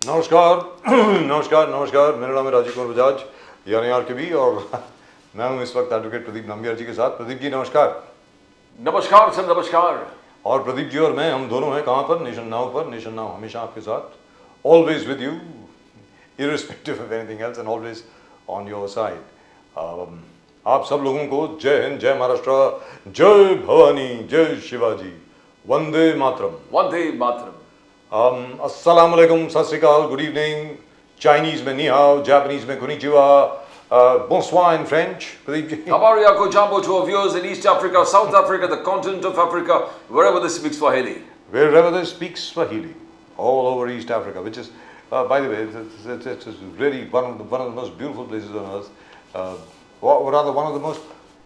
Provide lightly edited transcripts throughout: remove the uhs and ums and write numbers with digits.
नमस्कार नमस्कार नमस्कार, मेरा नाम है राजीव कुमार बजाज यानी आरकेबी और मैं हूं इस वक्त एडवोकेट प्रदीप नंबियार जी के साथ। प्रदीप जी नमस्कार। नमस्कार सर, नमस्कार। और प्रदीप जी और मैं, हम दोनों हैं कहाँ पर? नेशन नाउ पर। नेशन नाउ हमेशा आपके साथ, always with you, irrespective of anything else and always on your side. आप सब लोगों को जय हिंद, जय महाराष्ट्र, जय भवानी, जय शिवाजी, वंदे मातरम। वंदे मातरम। अस्सलाम वालेकुम, सत श्री अकाल, गुड इवनिंग। चाइनीज में नी हाओ, जापानीज में konnichiwa, bonsoir in French. Pradeep ji. Habaria ko jambo to our viewers in East Africa, South Africa, the continent of Africa, wherever they speak Swahili. Wherever they speak Swahili, all over East Africa, which is, by the way, it's really one of the most beautiful places on earth, or rather one of the most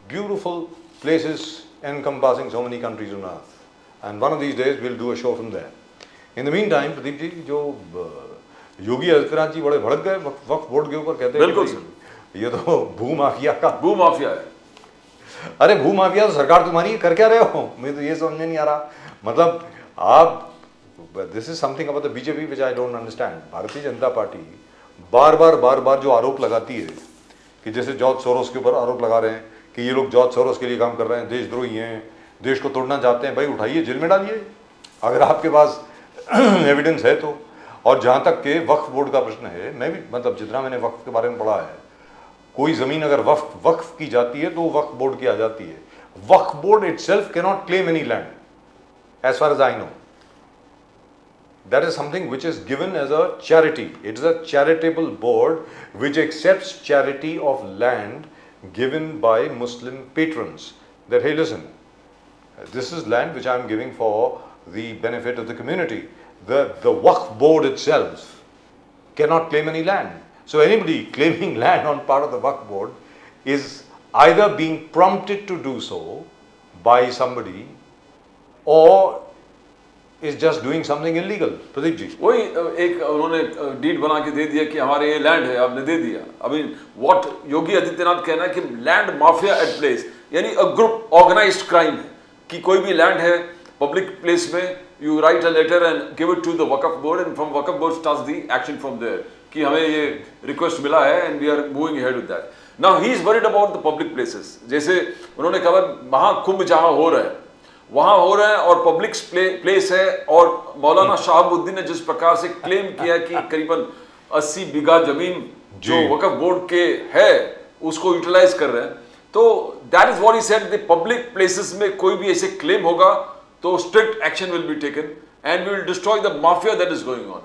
beautiful places encompassing so many countries on earth. And one of these days we'll do a show from there. In the meantime, Pradeep ji, जो योगी आदित्यनाथ जी बड़े भड़क गए वक्फ board के ऊपर, कहते हैं बिल्कुल sir, ये तो भूमाफिया का भूमाफिया है। अरे भूमाफिया तो सरकार तुम्हारी, कर क्या रहे हो? मुझे तो ये समझ में नहीं आ रहा। मतलब आप, this is something about the BJP which I don't understand. Bharatiya Janata party बार बार जो आरोप लगाती है कि जैसे जॉर्ज सोरोस के ऊपर आरोप लगा रहे हैं कि ये लोग जॉर्ज सोरोस के लिए काम कर रहे हैं, देशद्रोही हैं, देश को तोड़ना चाहते हैं, भाई उठाइए, जेल में डालिए अगर आपके पास एविडेंस है तो। और जहाँ तक के वक्फ बोर्ड का प्रश्न है, मैं भी मतलब जितना मैंने वक्फ के बारे में पढ़ा है, कोई ज़मीन अगर वक्फ की जाती है तो वक्फ बोर्ड की आ जाती है। Waqf board itself can not claim any land as far as I know. That is something which is given as a charity. It is a charitable board which accepts charity of land given by Muslim patrons. That, hey, listen, this is land which I am giving for the benefit of the community. The Waqf board itself cannot claim any land. So anybody claiming land on part of the Waqf board is either being prompted to do so by somebody or is just doing something illegal. Pradeep ji. वही एक उन्होंने deed बना के दे दिया कि हमारे ये land है, आपने दे दिया। अभी व्हाट योगी आदित्यनाथ कहना है कि लैंड माफिया एट प्लेस, यानी अ ग्रुप ऑर्गेनाइज्ड क्राइम है कि कोई भी लैंड है पब्लिक प्लेस में, you write a letter and give it to the Waqf board and from Waqf board starts the action from there कि हमें ये रिक्वेस्ट मिला है and we are moving ahead with that. Now he is worried about the public places. जैसे उन्होंने कहा महाकुंभ जहां हो रहा है वहां हो रहे हैं और पब्लिक प्लेस है, और मौलाना शहाबुद्दीन ने जिस प्रकार से क्लेम किया कि करीबन 80 बीघा जमीन जो वक्फ बोर्ड के है उसको यूटिलाइज कर रहे हैं, तो that is what he said, the public places में कोई भी ऐसे क्लेम होगा तो strict action will be taken and we will destroy the mafia that is going on.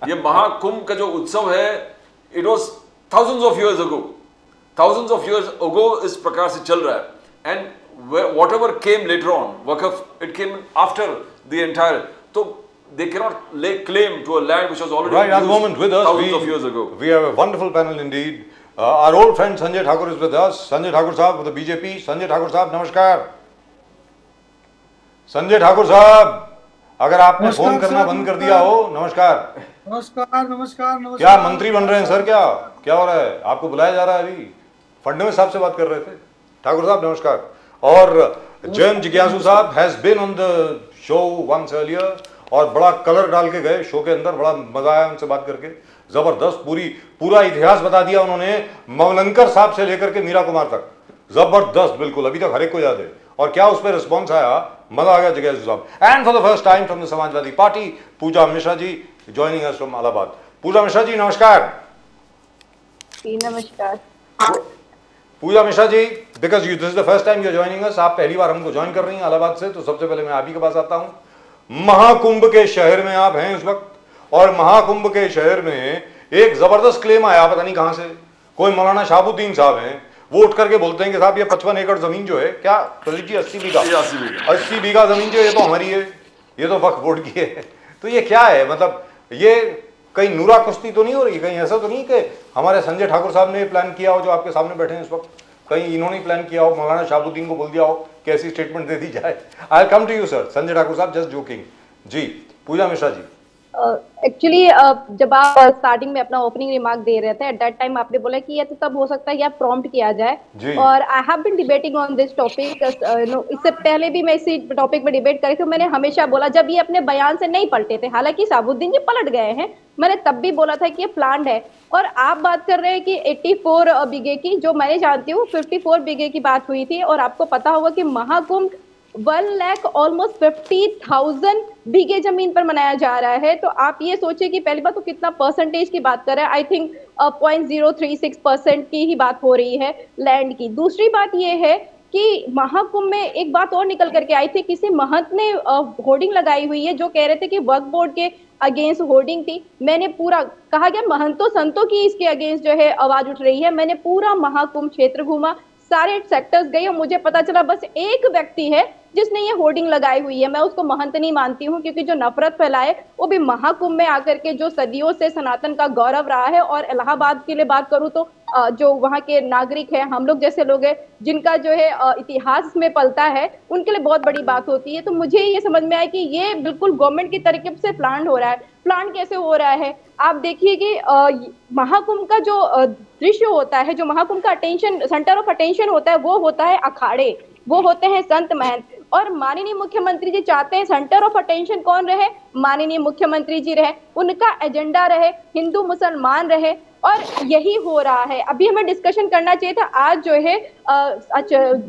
ये महाकुंभ का जो उत्सव है, it was thousands of years ago इस प्रकार से चल रहा है, and whatever came later on, Waqf, it came after the entire, so they cannot lay claim to a land which was already right at the moment with us. Thousands of years ago. We have a wonderful panel indeed. Our old friend Sanjay Thakur is with us. Sanjay Thakur साहब with the BJP. Sanjay Thakur साहब नमस्कार। संजय ठाकुर साहब, अगर आपने phone करना बंद कर दिया हो, नमस्कार। नमस्कार नमस्कार नमस्कार। क्या मंत्री बन रहे हैं सर? क्या हो रहा है? आपको बुलाया जा रहा है अभी? फडणवीस साहब से बात कर रहे थे। ठाकुर साहब नमस्कार। और जयंत जिज्ञासु साहब has been on the show once earlier और बड़ा कलर डाल के गए शो के अंदर, बड़ा मजा आया उनसे बात करके, जबरदस्त पूरा इतिहास बता दिया उन्होंने, मवलंकर साहब से लेकर के मीरा कुमार तक, जबरदस्त बिल्कुल, अभी तक हर एक को याद है। और क्या उस पर रिस्पॉन्स आया, मजा आ गया जिज्ञासु साहब। And for the first time from the Samajwadi party, Pooja Mishra ji joining us from Allahabad. Pooja Mishra ji नमस्कार। नमस्कार Pooja Mishra ji, because this is the first time you are joining us, आप पहली बार हमको ज्वाइन कर रही हैं इलाहाबाद से, तो सबसे पहले मैं आप ही के पास आता हूं। महाकुंभ के शहर में आप हैं इस वक्त, और महाकुंभ के शहर में एक जबरदस्त क्लेम आया, पता नहीं कहां से, कोई मौलाना शहाबुद्दीन साहब हैं, वो उठ करके बोलते हैं कि साहब ये 55 एकड़ जमीन जो है, क्या प्रदीप जी 80 बीघा जमीन जो है, ये तो हमारी है, ये तो वक्फ बोर्ड की है। तो ये क्या है? मतलब ये कहीं नूरा कुश्ती तो नहीं हो रही? कहीं ऐसा तो नहीं कि हमारे संजय ठाकुर साहब ने प्लान किया हो जो आपके सामने बैठे हैं इस वक्त, कहीं इन्होंने प्लान किया हो, मौलाना शहाबुद्दीन को बोल दिया हो कि ऐसी स्टेटमेंट दे दी जाए? I come to you sir. Sanjay Thakur साहब just joking ji. Pooja Mishra ji, actually जब आप स्टार्टिंग में अपना ओपनिंग रिमार्क दे रहे थे एट दैट टाइम आपने बोला कि ये तो तब हो सकता है कि आप प्रॉम्प्ट किया जाए जी। और I have been debating on this topic. इससे पहले भी मैं इसी टॉपिक पे डिबेट करी थी। मैंने हमेशा बोला जब ये अपने बयान से नहीं पलटे थे, हालांकि साबुद्दीन जी पलट गए हैं, मैंने तब भी बोला था कि ये प्लान्ड है। और आप बात कर रहे हैं कि 84 बीघे की, जो मैंने जानती हूँ 54 बीघे की बात हुई थी। और आपको पता होगा कि महाकुंभ 1,50,000 बीघे जमीन पर मनाया जा रहा है। तो आप ये सोचिए कि पहली बात तो कितना परसेंटेज की बात कर रहे हैं। आई थिंक 0.036% की ही बात हो रही है लैंड की। दूसरी बात ये है कि महाकुंभ में एक बात और निकल करके आई थी, किसी महंत ने होर्डिंग लगाई हुई है जो कह रहे थे कि वक्फ बोर्ड के अगेंस्ट होर्डिंग थी। मैंने पूरा कहा गया महंतों संतों की इसके अगेंस्ट जो है आवाज उठ रही है। मैंने पूरा महाकुंभ क्षेत्र घूमा, सारे सेक्टर्स गई और मुझे पता चला बस एक व्यक्ति है जिसने ये होर्डिंग लगाई हुई है। मैं उसको महंत नहीं मानती हूँ, क्योंकि जो नफरत फैलाए वो भी महाकुंभ में आकर के, जो सदियों से सनातन का गौरव रहा है। और इलाहाबाद के लिए बात करूँ तो जो वहाँ के नागरिक हैं, हम लोग जैसे लोग हैं जिनका जो है इतिहास में पलता है, उनके लिए बहुत बड़ी बात होती है। तो मुझे ये समझ में आया कि ये बिल्कुल गवर्नमेंट की तरीके से प्लान हो रहा है। प्लान कैसे हो रहा है आप देखिए कि महाकुंभ का जो दृश्य होता है, जो महाकुंभ का अटेंशन, सेंटर ऑफ अटेंशन होता है, वो होता है अखाड़े, वो होते हैं संत महंत। और माननीय मुख्यमंत्री जी चाहते हैं सेंटर ऑफ अटेंशन कौन रहे? माननीय मुख्यमंत्री जी रहे, उनका एजेंडा रहे, हिंदू मुसलमान रहे। और यही हो रहा है। अभी हमें डिस्कशन करना चाहिए था। आज जो है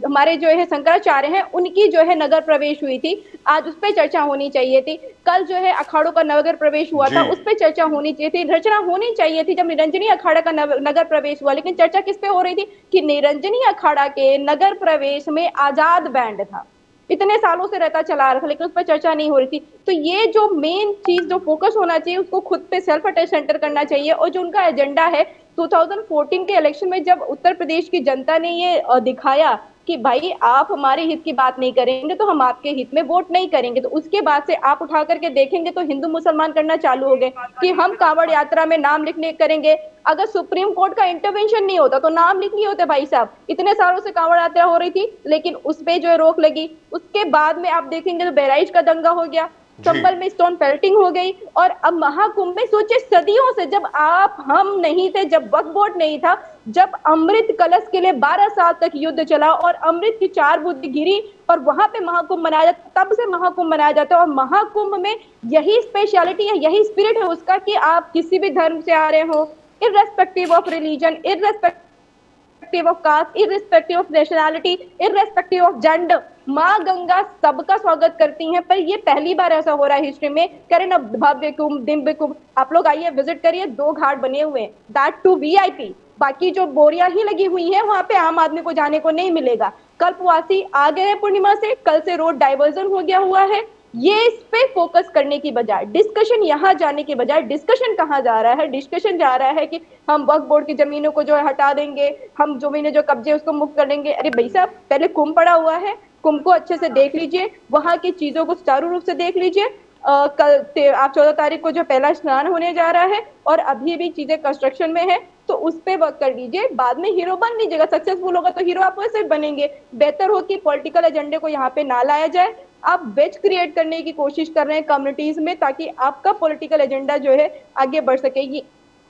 हमारे जो है शंकराचार्य हैं, उनकी जो है नगर प्रवेश हुई थी, आज उस पर चर्चा होनी चाहिए थी। कल जो है अखाड़ों का नगर प्रवेश हुआ था, उस पर चर्चा होनी चाहिए थी। रचना होनी चाहिए थी जब निरंजनी अखाड़ा का नगर प्रवेश हुआ। लेकिन चर्चा किस पे हो रही थी कि निरंजनी अखाड़ा के नगर प्रवेश में आजाद बैंड था, इतने सालों से रहता चला रहा था, लेकिन उस पर चर्चा नहीं हो रही थी। तो ये जो मेन चीज जो फोकस होना चाहिए, उसको खुद पे सेल्फ अटेस्ट सेंटर करना चाहिए। और जो उनका एजेंडा है 2014 के इलेक्शन में, जब उत्तर प्रदेश की जनता ने ये दिखाया कि भाई आप हमारे हित की बात नहीं करेंगे तो हम आपके हित में वोट नहीं करेंगे, तो उसके बाद से आप उठा करके देखेंगे तो हिंदू मुसलमान करना चालू हो गए कि हम कांवड़ यात्रा में नाम लिखने करेंगे। अगर सुप्रीम कोर्ट का इंटरवेंशन नहीं होता तो नाम लिख नहीं होते भाई साहब। इतने सालों से कांवड़ यात्रा हो रही थी, लेकिन उस पे जो है रोक लगी। उसके बाद में आप देखेंगे तो बहराइच का दंगा हो गया, चंबल में स्टोन पेल्टिंग हो गई। और अब महाकुंभ में सोचिए सदियों से, जब आप हम नहीं थे, जब वक्फ बोर्ड नहीं था, जब अमृत कलश के लिए 12 साल तक युद्ध चला और अमृत की 4 बूंद गिरी और वहां पे महाकुंभ मनाया जाता, तब से महाकुंभ मनाया जाता है। और महाकुंभ में यही स्पेशलिटी है, यही स्पिरिट है उसका कि आप किसी भी धर्म से आ रहे हो, irrespective of religion, irrespective of caste, irrespective of nationality, irrespective of gender, माँ गंगा सबका स्वागत करती हैं। पर ये पहली बार ऐसा हो रहा है हिस्ट्री में। करें ना भव्य कुंभ, दिव्य कुंभ, आप लोग आइए विजिट करिए, 2 घाट बने हुए हैं, दैट टू वीआईपी। बाकी जो बोरियां ही लगी हुई हैं वहां पे आम आदमी को जाने को नहीं मिलेगा। कल्पवासी आ गए हैं पूर्णिमा से, कल से रोड डाइवर्जन हो गया हुआ है। ये इस पे फोकस करने की बजाय, डिस्कशन यहाँ जाने के बजाय, डिस्कशन कहाँ जा रहा है? डिस्कशन जा रहा है कि हम वक्फ बोर्ड की जमीनों को जो है हटा देंगे, हम जमीनें जो कब्जे उसको मुक्त कर देंगे। अरे भाई साहब, पहले कुंभ पड़ा हुआ है, कुंभ को अच्छे से देख लीजिए, वहां की चीजों को सुचारू रूप से देख लीजिए। कल आप 14 तारीख को जो पहला स्नान होने जा रहा है और अभी भी चीजें कंस्ट्रक्शन में है, तो उस पे वर्क कर लीजिए। बाद में हीरो बन लीजिएगा, सक्सेसफुल होगा तो हीरो आप वैसे बनेंगे। बेहतर हो कि पॉलिटिकल एजेंडे को यहाँ पे ना लाया जाए। आप वेज क्रिएट करने की कोशिश कर रहे हैं कम्युनिटीज में, ताकि आपका पॉलिटिकल एजेंडा जो है आगे बढ़ सके। ये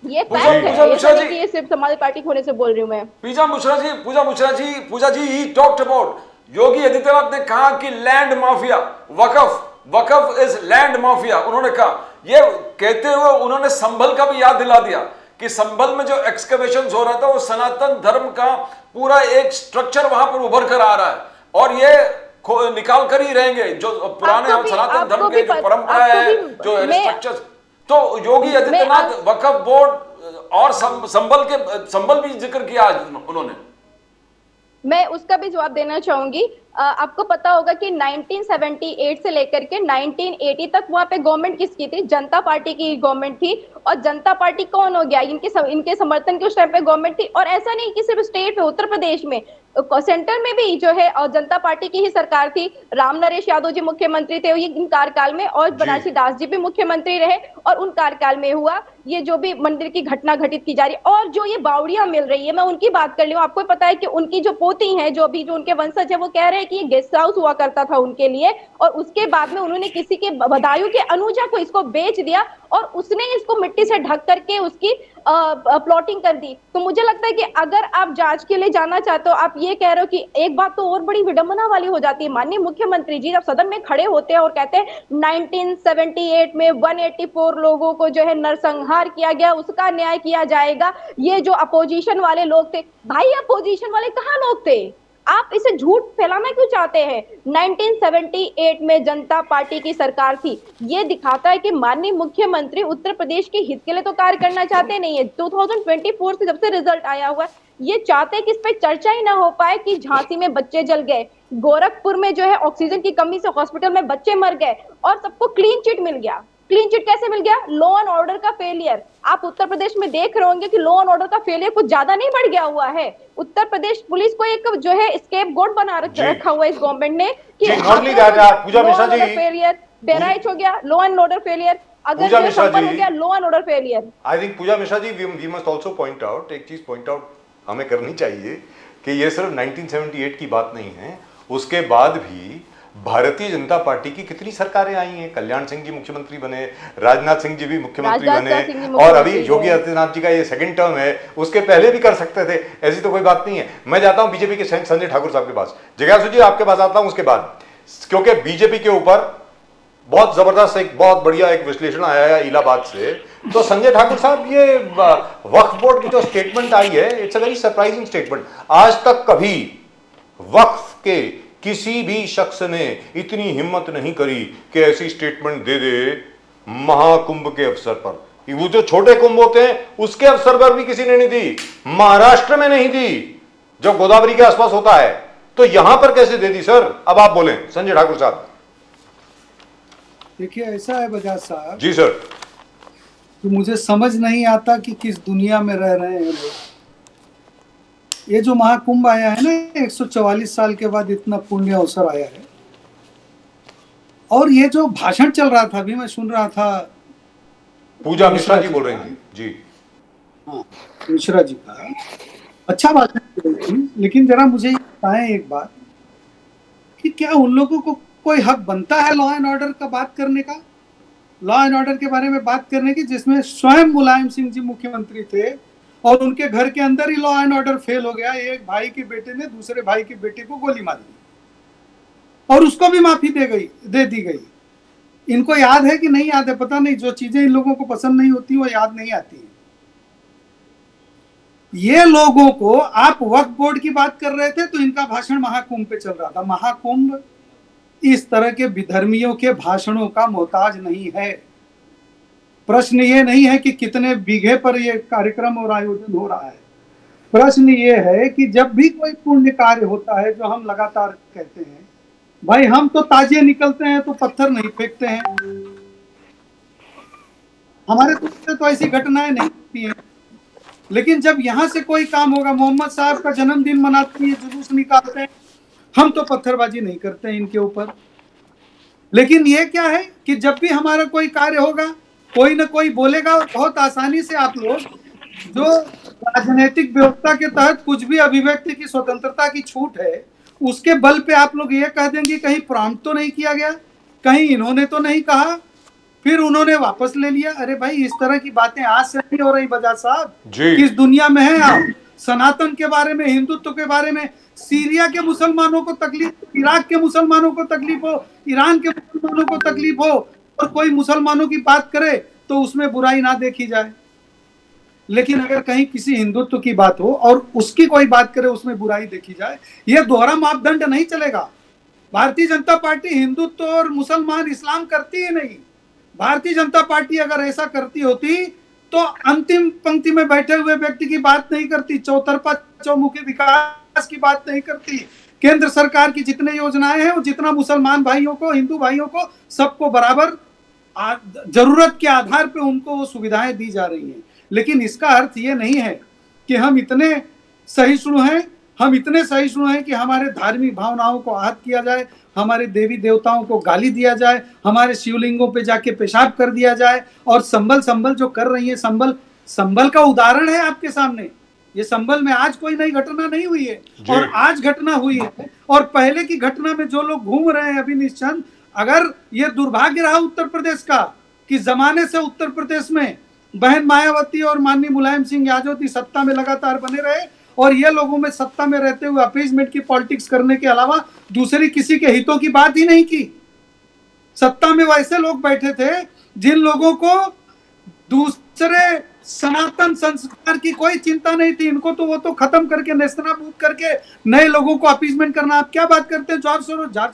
फैक्ट है, ऐसा नहीं कि ये सिर्फ समाजवादी पार्टी होने से बोल रही हूँ मैं। पूजा मिश्रा जी he talked about, Yogi Adityanath ने कहा कि land mafia, Waqf is land mafia. उन्होंने कहा, ये कहते हुए उन्होंने संभल का भी याद दिला दिया कि संभल में जो एक्सकवेशन हो रहा था वो सनातन धर्म का पूरा एक स्ट्रक्चर वहां पर उभर कर आ रहा है, और ये निकाल कर ही रहेंगे जो पुराने सनातन धर्म के जो परंपरा है, जो स्ट्रक्चर। तो योगी आदित्यनाथ वक्फ बोर्ड और संभल भी जिक्र किया आज उन्होंने। मैं उसका भी जवाब देना चाहूंगी। आपको पता होगा कि 1978 से लेकर के 1980 तक वहां पे गवर्नमेंट किसकी थी? जनता पार्टी की गवर्नमेंट थी। और जनता पार्टी कौन हो गया? इनके समर्थन की उस टाइम पे गवर्नमेंट थी। और ऐसा नहीं कि सिर्फ स्टेट में, उत्तर प्रदेश में, सेंटर में भी जो है और जनता पार्टी की ही सरकार थी। राम नरेश यादव जी मुख्यमंत्री थे इन कार्यकाल में, और बनारसी दास जी भी मुख्यमंत्री रहे और उन कार्यकाल में हुआ ये जो भी मंदिर की घटना घटित की जा रही है। और जो ये बावड़ियां मिल रही है, मैं उनकी बात कर रही हूँ। आपको पता है कि उनकी जो पोती हैं, जो अभी जो उनके वंशज है, वो कह रहे हैं कि ये गेस्ट हाउस हुआ करता था उनके लिए, और उसके बाद में उन्होंने किसी के बदायूं के अनुजा को इसको बेच दिया और उसने इसको मिट्टी से ढक करके उसकी प्लॉटिंग कर दी। तो मुझे लगता है कि अगर आप जांच के लिए जाना चाहते हो, आप ये कह रहे हो कि एक बात तो और बड़ी विडंबना वाली हो जाती है, माननीय मुख्यमंत्री जी जब सदन में खड़े होते हैं और कहते हैं 1978 में 184 लोगों को जो है नरसंहार किया गया, उसका न्याय किया जाएगा। ये जो अपोजिशन वाले लोग थे, भाई अपोजिशन वाले कहाँ लोग थे? आप इसे झूठ फैलाना क्यों चाहते हैं? 1978 में जनता पार्टी की सरकार थी। ये दिखाता है कि माननीय मुख्यमंत्री उत्तर प्रदेश के हित के लिए तो कार्य करना चाहते नहीं है। 2024 से जब से रिजल्ट आया हुआ है, ये चाहते हैं कि इस पे चर्चा ही ना हो पाए कि झांसी में बच्चे जल गए, गोरखपुर में जो है ऑक्सीजन की कमी से हॉस्पिटल में बच्चे मर गए, और सबको क्लीन चिट मिल गया। क्लीन चिट कैसे मिल गया? लॉ एंड ऑर्डर का फेलियर। आप उत्तर प्रदेश में देख रहे होंगे कि लॉ एंड ऑर्डर का फेलियर कुछ ज्यादा नहीं बढ़ गया हुआ है। उत्तर प्रदेश पुलिस को एक जो है स्केप गोट बना रखा हुआ है इस गवर्नमेंट ने कि पूजा मिश्रा जी, फेलियर, बहराइच हो गया लॉ एंड ऑर्डर फेलियर, अगर पूजा मिश्रा जी हो गया law and order failure. I think Pooja Mishra ji, we must also point out, एक चीज पॉइंट आउट हमें करनी चाहिए कि ये सिर्फ 1978 की बात नहीं है, उसके बाद भी भारतीय जनता पार्टी की कितनी सरकारें आई हैं। कल्याण सिंह जी मुख्यमंत्री बने, राजनाथ सिंह जी भी मुख्यमंत्री बने, और अभी योगी आदित्यनाथ जी का ये सेकंड टर्म है, उसके पहले भी कर सकते थे, ऐसी तो कोई बात नहीं है। मैं जाता हूं बीजेपी के संजय ठाकुर साहब के पास। जिज्ञासु जी आपके पास आता हूं उसके बाद, क्योंकि बीजेपी के ऊपर बहुत जबरदस्त एक बहुत बढ़िया एक विश्लेषण आया है इलाहाबाद से। तो संजय ठाकुर साहब, ये वक्फ बोर्ड की जो स्टेटमेंट आई है, it's a very surprising statement. आज तक कभी वक्फ के किसी भी शख्स ने इतनी हिम्मत नहीं करी कि ऐसी स्टेटमेंट दे दे महाकुंभ के अवसर पर। वो जो छोटे कुंभ होते हैं उसके अवसर पर भी किसी ने नहीं दी, महाराष्ट्र में नहीं दी जो गोदावरी के आसपास होता है, तो यहां पर कैसे दे दी सर? अब आप बोलें संजय ठाकुर साहब। देखिए ऐसा है बजाज साहब जी सर, कि मुझे समझ नहीं आता कि किस दुनिया में रह रहे हैं लोग। ये जो महाकुंभ आया है ना, 144 साल के बाद इतना पुण्य अवसर आया है, और ये जो भाषण चल रहा था, अभी मैं सुन रहा था, पूजा मिश्रा जी बोल रही थी जी। हाँ, मिश्रा जी का अच्छा भाषण कर रही थी, लेकिन जरा मुझे बताएं एक बात कि क्या उन लोगों को कोई हक बनता है लॉ एंड ऑर्डर का बात करने का, लॉ एंड ऑर्डर के बारे में बात करने की, जिसमें स्वयं मुलायम सिंह जी मुख्यमंत्री थे और उनके घर के अंदर ही लॉ एंड ऑर्डर फेल हो गया। एक भाई के बेटे ने दूसरे भाई के बेटे को गोली मार दी और उसको भी माफी दे दी गई। इनको याद है कि नहीं याद है पता नहीं, जो चीजें इन लोगों को पसंद नहीं होती वो याद नहीं आती। ये लोगों को, आप वक्फ बोर्ड की बात कर रहे थे तो इनका भाषण महाकुंभ पे चल रहा था। महाकुंभ इस तरह के विधर्मियों के भाषणों का मोहताज नहीं है। प्रश्न ये नहीं है कि कितने बीघे पर यह कार्यक्रम और आयोजन हो रहा है, प्रश्न ये है कि जब भी कोई पुण्य कार्य होता है, जो हम लगातार कहते हैं, भाई हम तो ताजे निकलते हैं तो पत्थर नहीं फेंकते हैं, हमारे तो ऐसी घटनाएं नहीं होती हैं। लेकिन जब यहां से कोई काम होगा, मोहम्मद साहब का जन्मदिन मनाते हैं, जुलूस निकालते हैं, हम तो पत्थरबाजी नहीं करते हैं इनके ऊपर। लेकिन ये क्या है कि जब भी हमारा कोई कार्य होगा, कोई ना कोई बोलेगा, और बहुत आसानी से आप लोग, जो राजनीतिक व्यवस्था के तहत कुछ भी अभिव्यक्ति की स्वतंत्रता की छूट है, उसके बल पे आप लोग ये कह देंगे कहीं प्रॉम्प्ट तो नहीं किया गया, कहीं इन्होंने तो नहीं कहा, फिर उन्होंने वापस ले लिया। अरे भाई, इस तरह की बातें आज से नहीं हो रही बजाज साहब। किस दुनिया में है आप? सनातन के बारे में, हिंदुत्व के बारे में, सीरिया के मुसलमानों को तकलीफ, इराक के मुसलमानों को तकलीफ हो, ईरान के मुसलमानों को तकलीफ हो, और कोई मुसलमानों की बात करे तो उसमें बुराई ना देखी जाए। लेकिन अगर कहीं किसी हिंदुत्व की बात हो और उसकी कोई बात करे उसमें बुराई देखी जाए, यह दोहरा मापदंड नहीं चलेगा। भारतीय जनता पार्टी हिंदुत्व और मुसलमान इस्लाम करती ही नहीं। भारतीय जनता पार्टी अगर ऐसा करती होती तो अंतिम पंक्ति में बैठे हुए व्यक्ति की बात नहीं करती, चौतरफा चौमुखी विकास की बात नहीं करती। केंद्र सरकार की जितने योजनाएं हैं, वो जितना मुसलमान भाइयों को, हिंदू भाइयों को, सबको बराबर जरूरत के आधार पे उनको वो सुविधाएं दी जा रही हैं। लेकिन इसका अर्थ ये नहीं है कि हम इतने सहिष्णु हैं, हम इतने सहिष्णु हैं कि हमारे धार्मिक भावनाओं को आहत किया जाए, हमारे देवी देवताओं को गाली दिया जाए, हमारे शिवलिंगों पे जाके पेशाब कर दिया जाए। और संबल जो कर रही है, संबल का उदाहरण है आपके सामने। ये संभल में आज कोई नई घटना नहीं हुई है, जी। और आज घटना हुई है, और पहले की घटना में जो लोग घूम रहे हैं अभी निश्चंद, अगर ये दुर्भाग्य रहा उत्तर प्रदेश का कि जमाने से उत्तर प्रदेश में बहन मायावती और माननीय मुलायम सिंह यादव की सत्ता में लगातार बने रहे, और ये लोगों में सत्ता में रहते हुए अपीजमेंट की पॉलिटिक्स करने के अलावा दूसरी किसी के हितों की बात ही नहीं की। सत्ता में वैसे लोग बैठे थे जिन लोगों को दूसरे सनातन संस्कार की कोई चिंता नहीं थी, इनको तो वो तो खत्म करके नेस्तनाबूद करके नए लोगों को अपीजमेंट करना। आप क्या बात करते हैं? जॉर्ज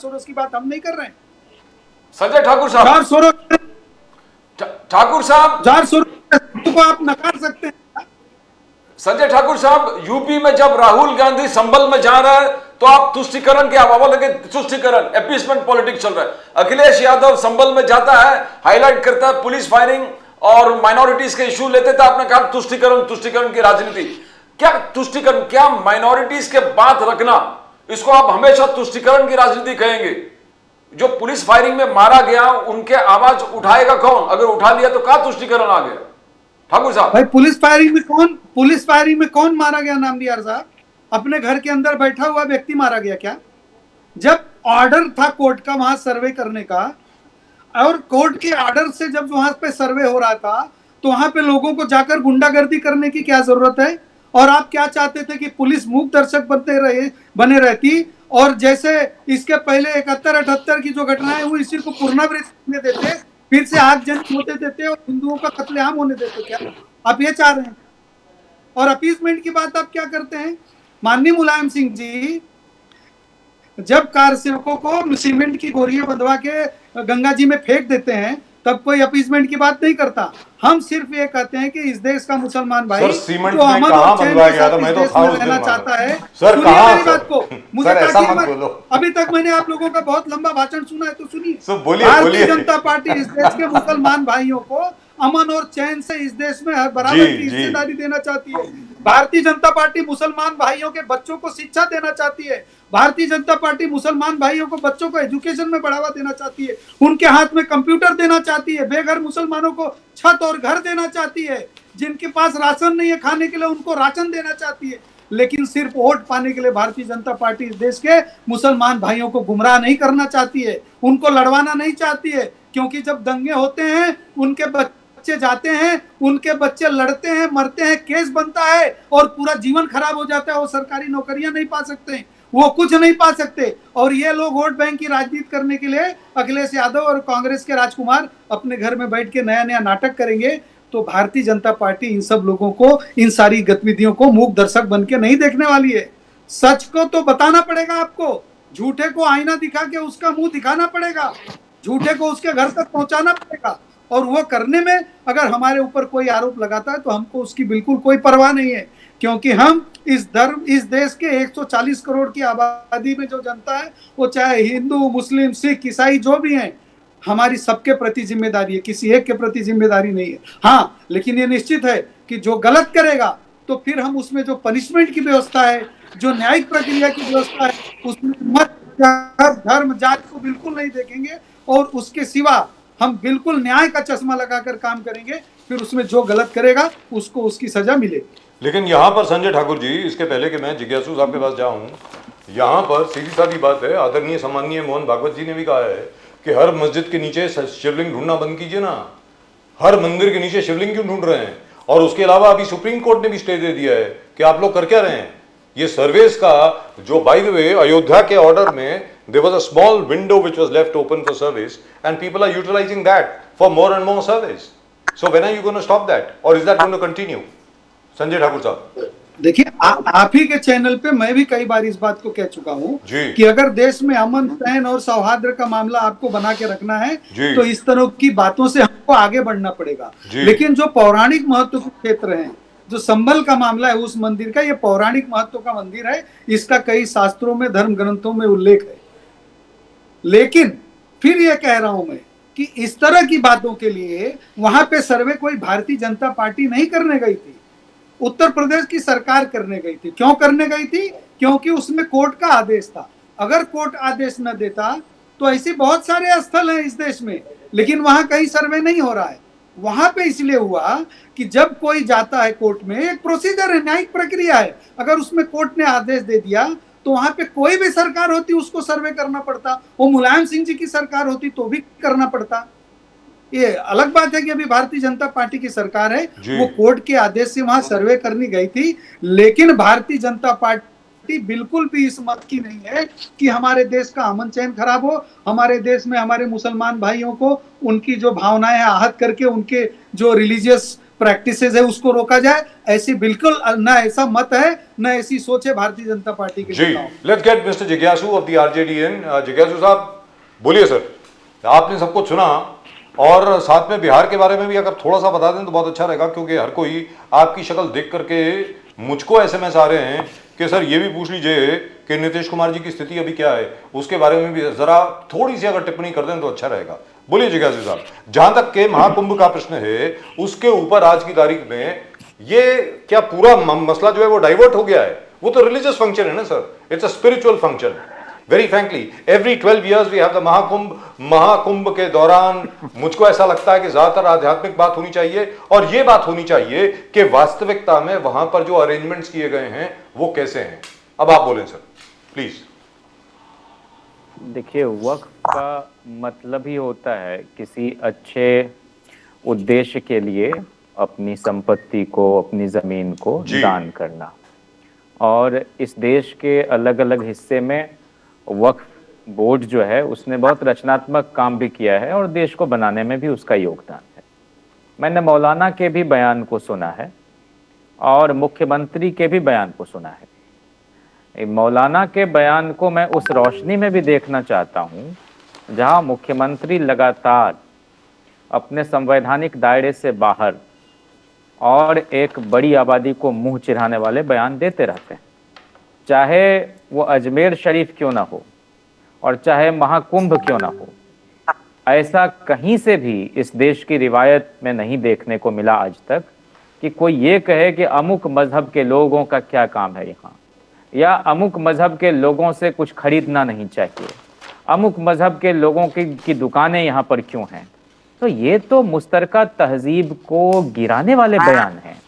सोरोस की बात हम नहीं कर रहे हैं। संजय ठाकुर साहब, जॉर्ज सोरोस जॉर्ज सोरोस को आप नकार सकते हैं? संजय ठाकुर साहब, यूपी में जब राहुल गांधी संभल में जा रहा है तो आप तुष्टिकरण के हवा लगे, तुष्टिकरण अपीसमेंट पॉलिटिक्स चल रहा है। अखिलेश यादव संभल में जाता है, हाईलाइट करता है पुलिस फायरिंग और माइनॉरिटीज के इशू लेते थे, आपने कहा तुष्टिकरण की राजनीति। क्या तुष्टिकरण, क्या माइनॉरिटीज के बात रखना, इसको आप हमेशा तुष्टिकरण की राजनीति कहेंगे? जो पुलिस फायरिंग में मारा गया उनके आवाज उठाएगा कौन? अगर उठा लिया तो कहा तुष्टिकरण आ गया? ठाकुर साहब भाई, पुलिस फायरिंग में कौन मारा गया? नाम दिया साहब, अपने घर के अंदर बैठा हुआ व्यक्ति मारा गया क्या? जब ऑर्डर था कोर्ट का वहां सर्वे करने का, और कोर्ट के ऑर्डर से जब वहां पे सर्वे हो रहा था, तो वहां पे लोगों को जाकर गुंडागर्दी करने की क्या जरूरत है? और आप क्या चाहते थे कि पुलिस मूक दर्शक बने रहती, और जैसे इसके पहले 71-78 की जो घटनाएं हुई इसी को पुनरावृत्ति करने देते, फिर से आगजनी होते देते और हिंदुओं का कत्लेआम होने देते? क्या आप ये चाह रहे हैं? और अपीसमेंट की बात आप क्या करते हैं? माननीय मुलायम सिंह जी जब कार सेवकों को सीमेंट की बोरियां बंधवा के गंगा जी में फेंक देते हैं, तब कोई अपीसमेंट की बात नहीं करता। हम सिर्फ ये कहते हैं कि इस देश का मुसलमान भाई सर, सीमेंट जो में अमन कहाँ और चैन बंधवाया के गया था? साथ मैं इस तो देश था में उस दिन रहना वहाँ। चाहता है। सर, सुनिए कहाँ मेरी सर? बात को, मुझे सर, ऐसा ताकि मत बोलो। अभी तक मैंने आप लोगों का बहुत लंबा भाषण सुना है, तो सुनिए। सर, बोलिए, भारतीय बोलिए। जनता पार्टी इस देश के मुसलमान भाइयों को अमन और चैन से इस देश में हर बराबर जी, की जी। हिस्सेदारी देना चाहती है। भारतीय जनता पार्टी मुसलमान भाइयों के बच्चों को शिक्षा देना चाहती है। भारतीय जनता पार्टी मुसलमान भाइयों को बच्चों को एजुकेशन में बढ़ावा देना चाहती है। उनके हाथ में कंप्यूटर देना चाहती है। बेघर मुसलमानों को छत और घर देना चाहती है। जिनके पास राशन नहीं है खाने के लिए उनको राशन देना चाहती है। लेकिन सिर्फ वोट पाने के लिए भारतीय जनता पार्टी इस देश के मुसलमान भाइयों को गुमराह नहीं करना चाहती है, उनको लड़वाना नहीं चाहती है। क्योंकि जब दंगे होते हैं, उनके बच्चे जाते हैं, उनके बच्चे लड़ते हैं, मरते हैं, केस बनता है और पूरा जीवन खराब हो जाता है। वो सरकारी नौकरियां नहीं पा सकते, वो कुछ नहीं पा सकते। और ये लोग वोट बैंक की राजनीति करने के लिए अखिलेश यादव और कांग्रेस के राजकुमार अपने घर में बैठ के नया नया नाटक करेंगे। तो भारतीय जनता पार्टी इन सब लोगों को, इन सारी गतिविधियों को मूक दर्शक बन के नहीं देखने वाली है। सच को तो बताना पड़ेगा आपको, झूठे को आईना दिखा के उसका मुंह दिखाना पड़ेगा, झूठे को उसके घर तक पहुंचाना पड़ेगा। और वो करने में अगर हमारे ऊपर कोई आरोप लगाता है तो हमको उसकी बिल्कुल कोई परवाह नहीं है, क्योंकि हम इस देश के 140 करोड़ की आबादी में जो जनता है, वो चाहे हिंदू, मुस्लिम, सिख, ईसाई जो भी हैं, हमारी सबके प्रति जिम्मेदारी है, किसी एक के प्रति जिम्मेदारी नहीं है। हाँ, लेकिन ये निश्चित है कि जो गलत करेगा तो फिर हम उसमें जो पनिशमेंट की व्यवस्था है, जो न्यायिक प्रक्रिया की व्यवस्था है, उसमें मत, धर्म, जाति को बिल्कुल नहीं देखेंगे और उसके सिवा हम बिल्कुल न्याय का चश्मा लगाकर काम करेंगे। फिर उसमें जो गलत करेगा उसको उसकी सजा मिलेगी। लेकिन यहाँ पर संजय ठाकुर जी, इसके पहले कि मैं जिज्ञासु साहब के पास जाऊँ, यहाँ पर सीधी सादी बात है, आदरणीय सम्माननीय मोहन भागवत जी ने भी कहा है कि हर मस्जिद के नीचे शिवलिंग ढूंढना बंद कीजिए ना। हर मंदिर के नीचे शिवलिंग क्यों ढूंढ रहे हैं? और उसके अलावा अभी सुप्रीम कोर्ट ने भी स्टे दे दिया है कि आप लोग कर क्या रहे हैं। ये सर्विस का जो, बाय द वे, अयोध्या के ऑर्डर में there was a small window which was left open for service and people are utilizing that for more and more service. So when are you going to stop that, or is that going to continue? Sanjay Thakur साहब देखिए, आप ही के channel पे मैं भी कई बार इस बात को कह चुका हूँ कि अगर देश में अमन, चैन और सौहार्द का मामला आपको बना के रखना है तो इस तरह की बातों से हमको आगे बढ़ना पड़ेगा। लेकिन जो पौराणिक महत्व के क्षेत्र हैं, जो संभल का मामला है उस मंदिर का, ये पौराणिक महत्व का मंदिर है, इसका कई शास्त्रों में, धर्म ग्रंथों में उल्लेख है। लेकिन फिर ये कह रहा हूं मैं कि इस तरह की बातों के लिए वहां पे सर्वे कोई भारतीय जनता पार्टी नहीं करने गई थी, उत्तर प्रदेश की सरकार करने गई थी। क्यों करने गई थी? क्योंकि उसमें कोर्ट का आदेश था। अगर कोर्ट आदेश न देता तो ऐसे बहुत सारे स्थल हैं इस देश में, लेकिन वहां कहीं सर्वे नहीं हो रहा है। वहां पे इसलिए हुआ कि जब कोई जाता है कोर्ट में, एक प्रोसीजर है, न्यायिक प्रक्रिया है, अगर उसमें कोर्ट ने आदेश दे दिया तो वहां पे कोई भी सरकार होती उसको सर्वे करना पड़ता। वो मुलायम सिंह जी की सरकार होती तो भी करना पड़ता। ये अलग बात है कि अभी भारतीय जनता पार्टी की सरकार है, वो कोर्ट के आदेश से वहां सर्वे करनी गई थी, लेकिन भारतीय जनता पार्टी बिल्कुल भी इस मत की नहीं है कि हमारे देश का अमन चैन खराब हो, हमारे देश में हमारे मुसलमान भाइयों को उनकी जो भावनाएं हैं आहत करके उनके जो रिलीजियस प्रैक्टिसेस है उसको रोका जाए। ऐसी बिल्कुल ना ऐसा मत है, ना ऐसी सोच है भारतीय जनता पार्टी के। जी, लेट्स गेट मिस्टर जिज्ञासु ऑफ द आरजेडी इन। जिज्ञासु साहब बोलिए सर, आपने सब कुछ सुना और साथ में बिहार के बारे में भी अगर थोड़ा सा बता दें तो बहुत अच्छा रहेगा, क्योंकि हर कोई आपकी शक्ल देख करके मुझको एसएमएस आ रहे हैं कि सर ये भी पूछ लीजिए कि नीतीश कुमार जी की स्थिति अभी क्या है, उसके बारे में भी जरा थोड़ी सी अगर टिप्पणी कर दें तो अच्छा रहेगा। बोलिए जिज्ञासु साहब। जहां तक के महाकुंभ का प्रश्न है उसके ऊपर आज की तारीख में ये क्या पूरा मसला जो है वो डाइवर्ट हो गया है? वो तो रिलीजियस फंक्शन है ना sir, it's a spiritual function. Very frankly every 12 years we have the Mahakumbh. Mahakumbh के दौरान मुझको ऐसा लगता है कि ज्यादातर आध्यात्मिक बात होनी चाहिए और ये बात होनी चाहिए कि वास्तविकता में वहां पर जो अरेंजमेंट्स किए गए हैं वो कैसे हैं। अब आप बोलें सर प्लीज। देखिए, वक्फ का मतलब ही होता है किसी अच्छे उद्देश्य के लिए अपनी संपत्ति को, अपनी जमीन को दान करना। और इस देश के अलग अलग हिस्से में वक्फ बोर्ड जो है उसने बहुत रचनात्मक काम भी किया है और देश को बनाने में भी उसका योगदान है। मैंने मौलाना के भी बयान को सुना है और मुख्यमंत्री के भी बयान को सुना है। मौलाना के बयान को मैं उस रोशनी में भी देखना चाहता हूँ जहाँ मुख्यमंत्री लगातार अपने संवैधानिक दायरे से बाहर और एक बड़ी आबादी को मुंह चिढ़ाने वाले बयान देते रहते हैं, चाहे वो अजमेर शरीफ क्यों ना हो और चाहे महाकुंभ क्यों ना हो। ऐसा कहीं से भी इस देश की रिवायत में नहीं देखने को मिला आज तक कि कोई ये कहे कि अमुक मजहब के लोगों का क्या काम है यहाँ, या अमुक मजहब के लोगों से कुछ खरीदना नहीं चाहिए, अमुक मजहब के लोगों की दुकानें यहाँ पर क्यों हैं। तो ये तो मुस्तरका तहजीब को गिराने वाले बयान हैं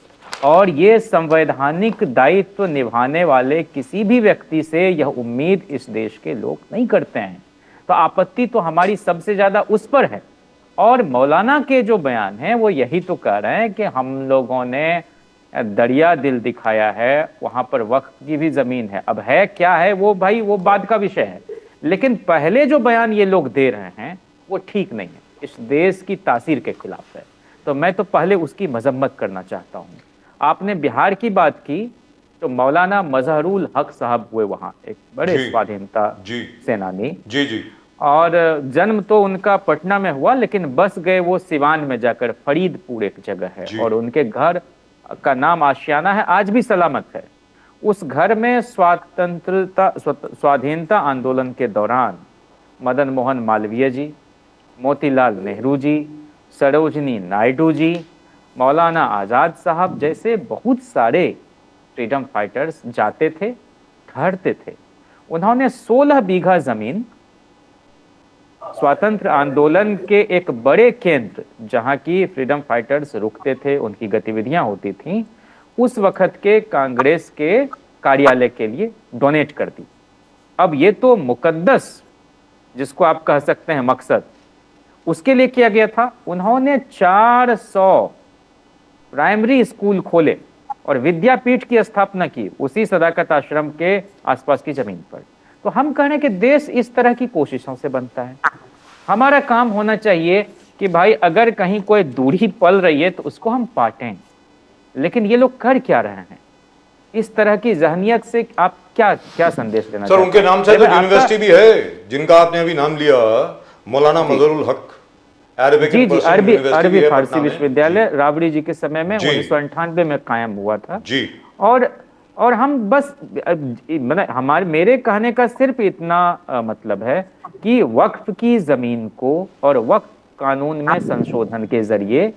और ये संवैधानिक दायित्व निभाने वाले किसी भी व्यक्ति से यह उम्मीद इस देश के लोग नहीं करते हैं। तो आपत्ति तो हमारी सबसे ज्यादा उस पर है। और मौलाना के जो बयान हैं वो यही तो कह रहे हैं कि हम लोगों ने दरिया दिल दिखाया है, वहां पर वक्फ की भी जमीन है। अब है क्या है वो भाई, वो बाद का विषय है, लेकिन पहले जो बयान ये लोग दे रहे हैं वो ठीक नहीं है, इस देश की तासीर के खिलाफ है। तो मैं तो पहले उसकी मजम्मत करना चाहता हूँ। आपने बिहार की बात की तो मौलाना मजहरुल हक साहब हुए वहाँ, एक बड़े स्वाधीनता सेनानी जी। और जन्म तो उनका पटना में हुआ, लेकिन बस गए वो सिवान में जाकर, फरीदपुर एक जगह है, और उनके घर का नाम आशियाना है, आज भी सलामत है। उस घर में स्वाधीनता आंदोलन के दौरान मदन मोहन मालवीय जी, मोतीलाल नेहरू जी, सरोजनी नायडू जी, मौलाना आज़ाद साहब जैसे बहुत सारे फ्रीडम फाइटर्स जाते थे, ठहरते थे। उन्होंने 16 बीघा जमीन स्वातंत्र आंदोलन के एक बड़े केंद्र जहां की फ्रीडम फाइटर्स रुकते थे, उनकी गतिविधियां होती थीं, उस वक्त के कांग्रेस के कार्यालय के लिए डोनेट कर दी। अब ये तो मुकद्दस, जिसको आप कह सकते हैं मकसद, उसके लिए किया गया था। उन्होंने 400 प्राइमरी स्कूल खोले और विद्यापीठ की स्थापना की उसी सदाकत आश्रम के आसपास की जमीन पर। तो हम कह रहे हैं कि देश इस तरह की कोशिशों से बनता है। हमारा काम होना चाहिए कि भाई अगर कहीं कोई दूरी पल रही है तो उसको हम पाटें, लेकिन ये लोग कर क्या रहे हैं? इस तरह की जहनियत से आप क्या संदेश देना सर? उनके नाम से तो यूनिवर्सिटी भी है जिनका आपने अभी नाम लिया, मौलाना मजहरुल हक जी, अरबी फारसी विश्वविद्यालय राबड़ी जी के समय में 1998 में कायम हुआ था जी। और हम बस मेरे कहने का सिर्फ इतना मतलब है कि वक्फ की जमीन को और वक्फ कानून में संशोधन के जरिए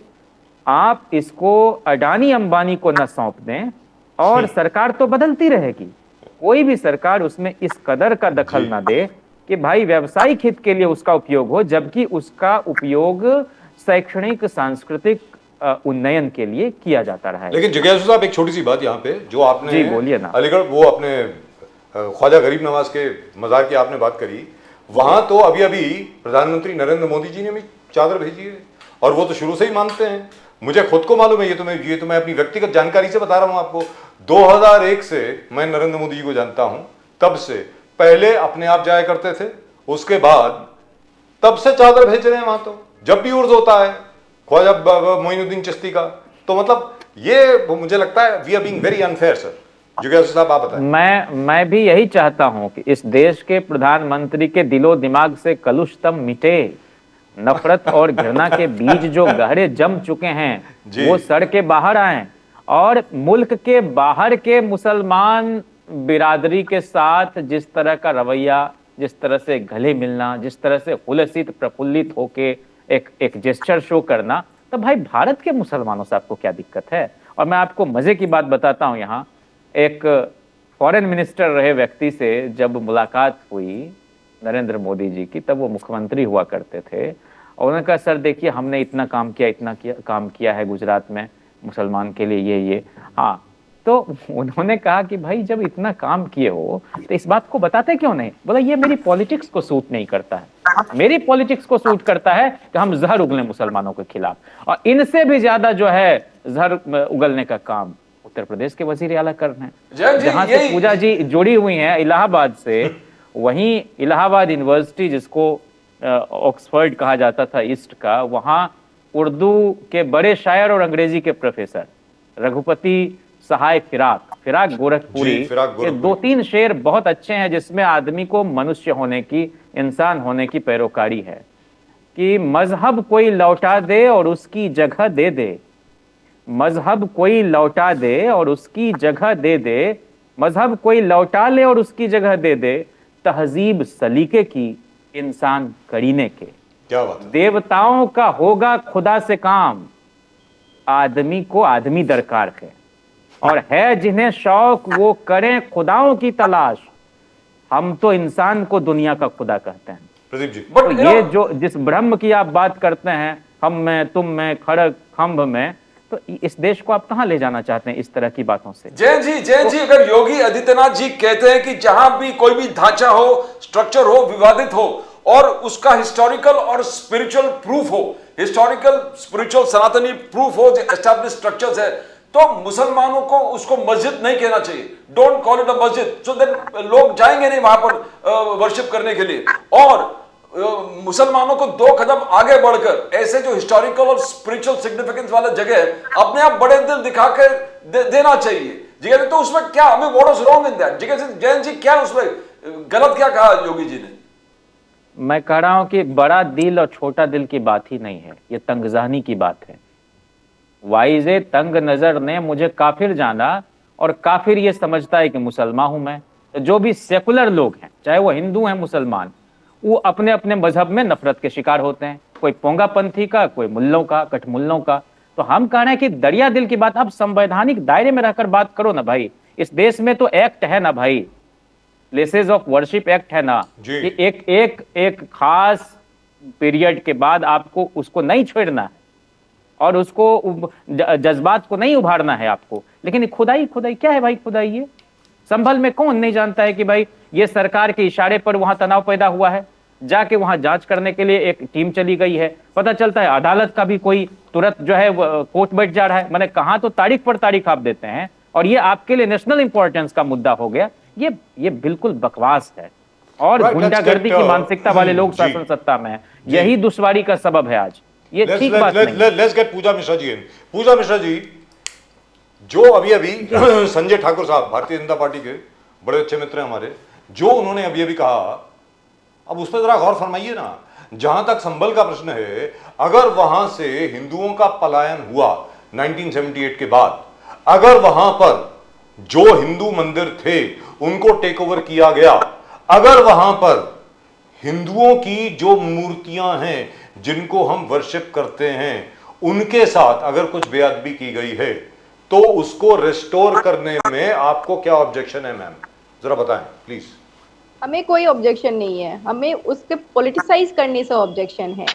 आप इसको अडानी अंबानी को न सौंप दें, और सरकार तो बदलती रहेगी, कोई भी सरकार उसमें इस कदर का दखल ना दे कि भाई व्यावसायिक हित के लिए उसका उपयोग हो, जबकि उसका उपयोग शैक्षणिक सांस्कृतिक उन्नयन के लिए किया जाता रहा है। लेकिन जिज्ञासु साहब, एक छोटी सी बात यहाँ पे, जो आपने जी, बोलिए ना। अलीगढ़ वो अपने ख्वाजा गरीब नवाज के मज़ार की आपने बात करी, वहां तो अभी अभी प्रधानमंत्री नरेंद्र मोदी जी ने भी चादर भेजी है, और वो तो शुरू से ही मानते हैं। मुझे खुद को मालूम है, ये तो मैं अपनी व्यक्तिगत जानकारी से बता रहा हूं आपको। 2001 से मैं नरेंद्र मोदी जी को जानता हूं, तब से पहले अपने आप जाया करते थे, उसके बाद तब से चादर भेज रहे हैं वहां। तो जब भी उर्स होता है ख्वाजा मोइनुद्दीन चिश्ती का, तो मतलब ये मुझे लगता है we are being very unfair sir. जिज्ञासु साहब आप बताएं। मैं भी यही चाहता हूं कि इस देश के प्रधानमंत्री के दिलो दिमाग से कलुषतम मिटे, नफरत और घृणा के बीज जो गहरे जम चुके हैं वो सड़ के बाहर आए, और मुल्क के बाहर के मुसलमान बिरादरी के साथ जिस तरह का रवैया, जिस तरह से गले मिलना, जिस तरह से हुलसित प्रफुल्लित होके एक जेस्चर शो करना, तो भाई भारत के मुसलमानों से आपको क्या दिक्कत है? और मैं आपको मजे की बात बताता हूं, यहाँ एक फॉरेन मिनिस्टर रहे व्यक्ति से जब मुलाकात हुई नरेंद्र मोदी जी की, तब वो मुख्यमंत्री हुआ करते थे, और उन्होंने कहा सर देखिए हमने इतना काम किया है गुजरात में मुसलमान के लिए, ये हाँ। तो उन्होंने कहा कि भाई जब इतना काम किए हो तो इस बात को बताते क्यों नहीं? बोला ये मेरी पॉलिटिक्स को सूट नहीं करता है, मेरी पॉलिटिक्स को सूट करता है कि हम जहर उगलें मुसलमानों के खिलाफ, और इनसे भी ज्यादा जो है जहर उगलने का काम उत्तर प्रदेश के वजीर आला कर रहे हैं, जहां से पूजा जी जुड़ी हुई हैं इलाहाबाद से। वहीं इलाहाबाद यूनिवर्सिटी, जिसको ऑक्सफोर्ड कहा जाता था ईस्ट का, वहां उर्दू के बड़े शायर और अंग्रेजी के प्रोफेसर रघुपति सहाय फिराक गोरखपुरी के 2-3 शेर बहुत अच्छे हैं, जिसमें आदमी को मनुष्य होने की, इंसान होने की पैरोकारी है कि मजहब कोई लौटा दे और उसकी जगह दे दे, मजहब कोई लौटा दे और उसकी जगह दे दे, मजहब कोई लौटा ले और उसकी जगह दे दे, तहजीब सलीके की इंसान करीने के। क्या बात है? देवताओं का होगा खुदा से काम, आदमी को आदमी दरकार है, और है जिन्हें शौक वो करें खुदाओं की तलाश, हम तो इंसान को दुनिया का खुदा कहते हैं। प्रदीप जी, तो ये जो जिस ब्रह्म की आप बात करते हैं, हम में, तुम में, खड़ग खंभ में, तो इस देश को आप कहां ले जाना चाहते हैं इस तरह की बातों से? जैन जी, अगर योगी आदित्यनाथ जी कहते हैं कि जहां भी कोई भी ढांचा हो, स्ट्रक्चर हो, विवादित हो, और उसका हिस्टोरिकल और स्पिरिचुअल प्रूफ हो, हिस्टोरिकल स्पिरिचुअल सनातनी प्रूफ हो, जो एस्टैब्लिश स्ट्रक्चर्स है, तो मुसलमानों को उसको मस्जिद नहीं कहना चाहिए। डोंट कॉल इट अ मस्जिद, सो देन लोग जाएंगे नहीं वहां पर वर्शिप करने के लिए। और मुसलमानों को 2 कदम आगे बढ़कर ऐसे जो हिस्टोरिकल और स्पिरिचुअल सिग्निफिकेंस वाला जगह है, अपने आप बड़े दिल दिखाकर देना चाहिए। जी तो उसमें क्या, हमें what is wrong in that? Jain ji क्या उसमें गलत क्या कहा योगी जी ने? मैं कह रहा हूं कि बड़ा दिल और छोटा दिल की बात ही नहीं है, ये तंगजहनी की बात है। वाइज़े तंग नजर ने मुझे काफिर जाना, और काफिर ये समझता है कि मुसलमान हूं मैं। तो जो भी सेकुलर लोग हैं, चाहे वो हिंदू हैं मुसलमान, वो अपने अपने मजहब में नफरत के शिकार होते हैं, कोई पोंगापंथी का, कोई मुल्लों का, कठमुल्लों का। तो हम कह रहे हैं कि दरिया दिल की बात आप संवैधानिक दायरे में रहकर बात करो ना भाई। इस देश में तो एक्ट है ना भाई, प्लेसेस ऑफ वर्शिप एक्ट है ना, कि एक खास पीरियड के बाद आपको उसको नहीं छोड़ना है और उसको जज्बात को नहीं उभारना है आपको। लेकिन खुदाई क्या है भाई? खुदाई ये संभल में कौन नहीं जानता है कि भाई ये सरकार के इशारे पर वहां तनाव पैदा हुआ है, जाके वहां जांच करने के लिए एक टीम चली गई है। पता चलता है अदालत का भी कोई तुरंत जो है कोर्ट बैठ जा रहा है। मैंने कहा तो तारीख पर तारीख आप देते हैं, और ये आपके लिए नेशनल इंपॉर्टेंस का मुद्दा हो गया। ये बिल्कुल बकवास है, और गुंडागर्दी की मानसिकता वाले लोग शासन सत्ता में है, यही दुश्वारी का सबब है आज। ये ठीक बात नहीं। लेट्स गेट पूजा मिश्रा जी। पूजा मिश्रा जी, जो अभी संजय ठाकुर साहब भारतीय जनता पार्टी के बड़े अच्छे मित्र हैं हमारे, जो उन्होंने अभी कहा, अब उस पर जरा गौर फरमाइए ना। जहां तक संभल का प्रश्न है, अगर वहां से हिंदुओं का पलायन हुआ 1978 के बाद, अगर वहां पर जो हिंदू मंदिर थे उनको टेक ओवर किया गया, अगर वहां पर हिंदुओं की जो मूर्तियां हैं जिनको हम वर्शिप करते हैं उनके साथ अगर कुछ बेअदबी की गई है, तो उसको रिस्टोर करने में आपको क्या ऑब्जेक्शन है मैम? जरा बताएं प्लीज। हमें कोई ऑब्जेक्शन नहीं है, हमें उसके पॉलिटिसाइज करने से ऑब्जेक्शन है।